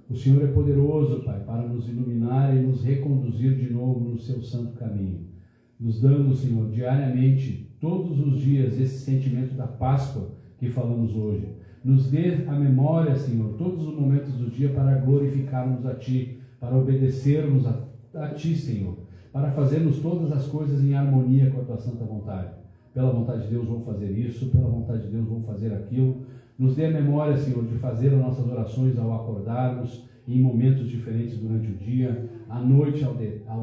O Senhor é poderoso, Pai, para nos iluminar e nos reconduzir de novo no seu santo caminho. Nos dando, Senhor, diariamente, todos os dias, esse sentimento da Páscoa que falamos hoje. Nos dê a memória, Senhor, todos os momentos do dia para glorificarmos a Ti, para obedecermos a Ti, Senhor, para fazermos todas as coisas em harmonia com a Tua santa vontade. Pela vontade de Deus vamos fazer isso, pela vontade de Deus vamos fazer aquilo. Nos dê a memória, Senhor, de fazer as nossas orações ao acordarmos, em momentos diferentes durante o dia, à noite ao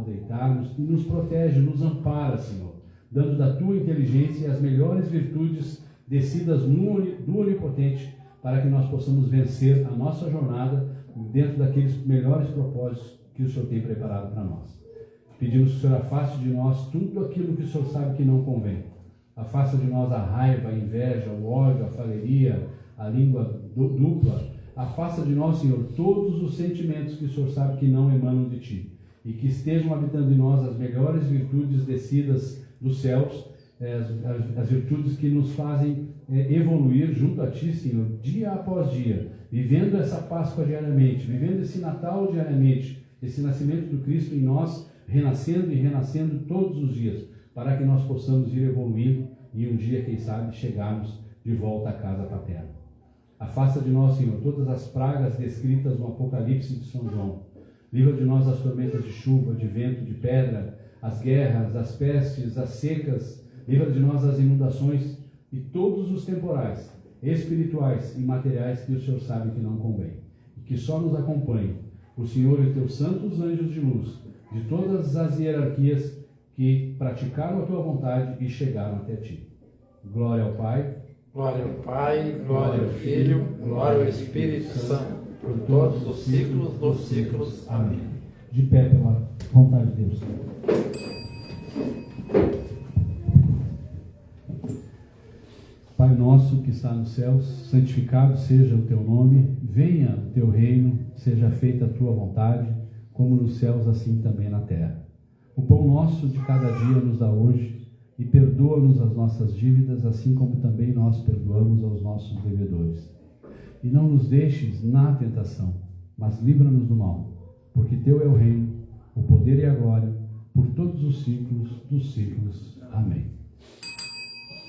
deitarmos, e nos protege, nos ampara, Senhor, dando da Tua inteligência as melhores virtudes descidas do Onipotente, para que nós possamos vencer a nossa jornada dentro daqueles melhores propósitos que o Senhor tem preparado para nós. Pedimos que o Senhor afaste de nós tudo aquilo que o Senhor sabe que não convém. Afasta de nós a raiva, a inveja, o ódio, a faleria, a língua dupla. Afasta de nós, Senhor, todos os sentimentos que o Senhor sabe que não emanam de Ti. E que estejam habitando em nós as melhores virtudes descidas dos céus, as virtudes que nos fazem evoluir junto a Ti, Senhor, dia após dia, vivendo essa Páscoa diariamente, vivendo esse Natal diariamente, esse nascimento do Cristo em nós, renascendo e renascendo todos os dias, para que nós possamos ir evoluindo e um dia, quem sabe, chegarmos de volta à casa paterna. Afasta de nós, Senhor, todas as pragas descritas no Apocalipse de São João. Livra de nós as tormentas de chuva, de vento, de pedra, as guerras, as pestes, as secas. Livra de nós as inundações e todos os temporais, espirituais e materiais que o Senhor sabe que não convém. E que só nos acompanhe o Senhor e os teus santos anjos de luz, de todas as hierarquias que praticaram a tua vontade e chegaram até ti. Glória ao Pai, glória ao Pai, glória ao Filho, glória ao Espírito Santo, por todos os séculos dos séculos. Amém. De pé pela vontade de Deus. Pai nosso que está nos céus, santificado seja o teu nome, venha o teu reino, seja feita a tua vontade, como nos céus, assim também na terra. O pão nosso de cada dia nos dá hoje, e perdoa-nos as nossas dívidas, assim como também nós perdoamos aos nossos devedores. E não nos deixes na tentação, mas livra-nos do mal, porque teu é o reino, o poder e a glória, por todos os séculos dos séculos. Amém.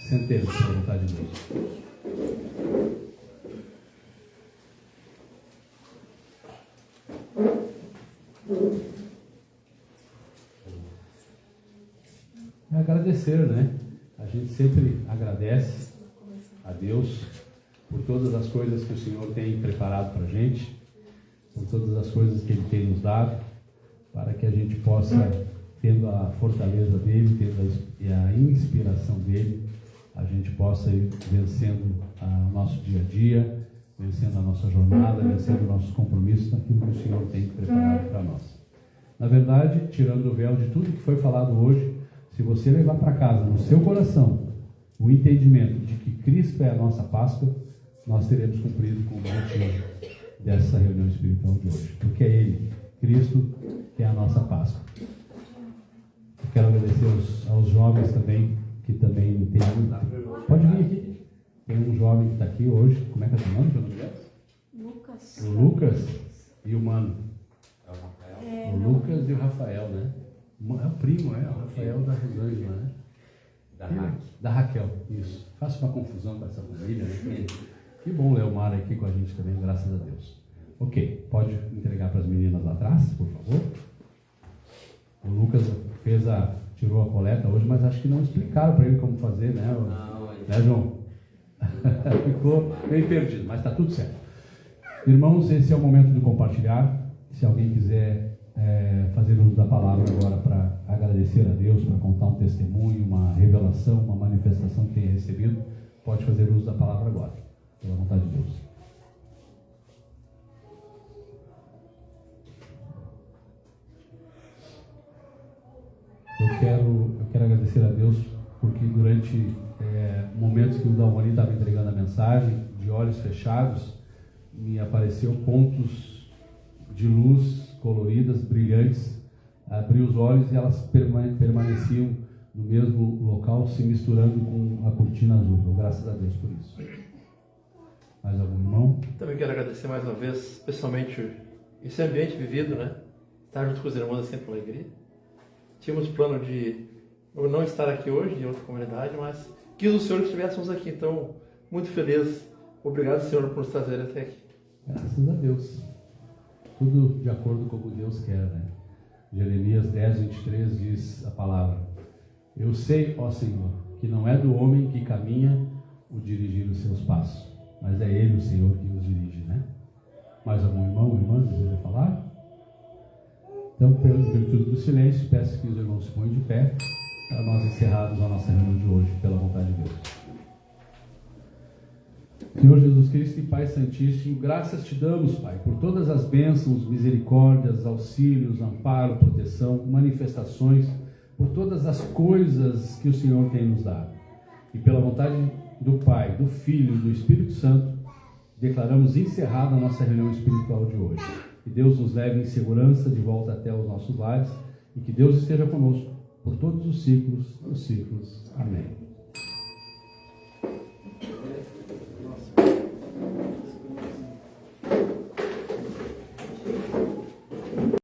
Sentemos pela vontade de Deus. É agradecer, né? A gente sempre agradece a Deus por todas as coisas que o Senhor tem preparado para a gente, por todas as coisas que Ele tem nos dado, para que a gente possa, tendo a fortaleza dEle, tendo a inspiração dEle, a gente possa ir vencendo o nosso dia a dia, vencendo a nossa jornada, vencendo nossos compromissos naquilo que o Senhor tem preparado para nós. Na verdade, tirando o véu de tudo que foi falado hoje, se você levar para casa, no seu coração, o entendimento de que Cristo é a nossa Páscoa, nós teremos cumprido com o objetivo dessa reunião espiritual de hoje. Porque é Ele, Cristo, que é a nossa Páscoa. Eu quero agradecer aos jovens também, que também têm ajudado. Pode vir aqui. Tem um jovem que está aqui hoje. Como é que é o seu nome? Lucas. O Lucas e o Mano. O Lucas e o Rafael, né? É o primo, é? O Rafael da Rosângela, né? Da Raquel, isso. Faço uma confusão com essa família, né? Que bom ler o Mar aqui com a gente também, graças a Deus. Ok, pode entregar para as meninas lá atrás, por favor. O Lucas tirou a coleta hoje, mas acho que não explicaram para ele como fazer, né? Né, João? Ficou bem perdido, mas está tudo certo. Irmãos, esse é o momento de compartilhar. Se alguém quiser fazer uso da palavra agora para agradecer a Deus, para contar um testemunho, uma revelação, uma manifestação que tenha recebido, pode fazer uso da palavra agora, pela vontade de Deus. Eu quero agradecer a Deus porque durante momentos que o Dalmoni estava entregando a mensagem, de olhos fechados, me apareceu pontos de luz coloridas, brilhantes, abri os olhos e elas permaneciam no mesmo local, se misturando com a cortina azul. Então, graças a Deus por isso. Mais algum irmão? Também quero agradecer mais uma vez, especialmente esse ambiente vivido, né? Estar junto com os irmãos é sempre uma alegria. Tínhamos plano de não estar aqui hoje, em outra comunidade, mas quis o Senhor que estivéssemos aqui. Então, muito feliz. Obrigado, Senhor, por nos trazer até aqui. Graças a Deus. Tudo de acordo com o que Deus quer, né? Jeremias 10, 23 diz a palavra: eu sei, ó Senhor, que não é do homem que caminha o dirigir os seus passos, mas é Ele, o Senhor, que os dirige, né? Mais algum irmão ou irmã deseja falar? Então, pela virtude do silêncio, peço que os irmãos se ponham de pé para nós encerrarmos a nossa reunião de hoje, pela vontade de Deus. Senhor Jesus Cristo e Pai Santíssimo, graças te damos, Pai, por todas as bênçãos, misericórdias, auxílios, amparo, proteção, manifestações, por todas as coisas que o Senhor tem nos dado. E pela vontade do Pai, do Filho e do Espírito Santo, declaramos encerrada a nossa reunião espiritual de hoje. Que Deus nos leve em segurança de volta até os nossos lares e que Deus esteja conosco por todos os ciclos dos ciclos. Amém.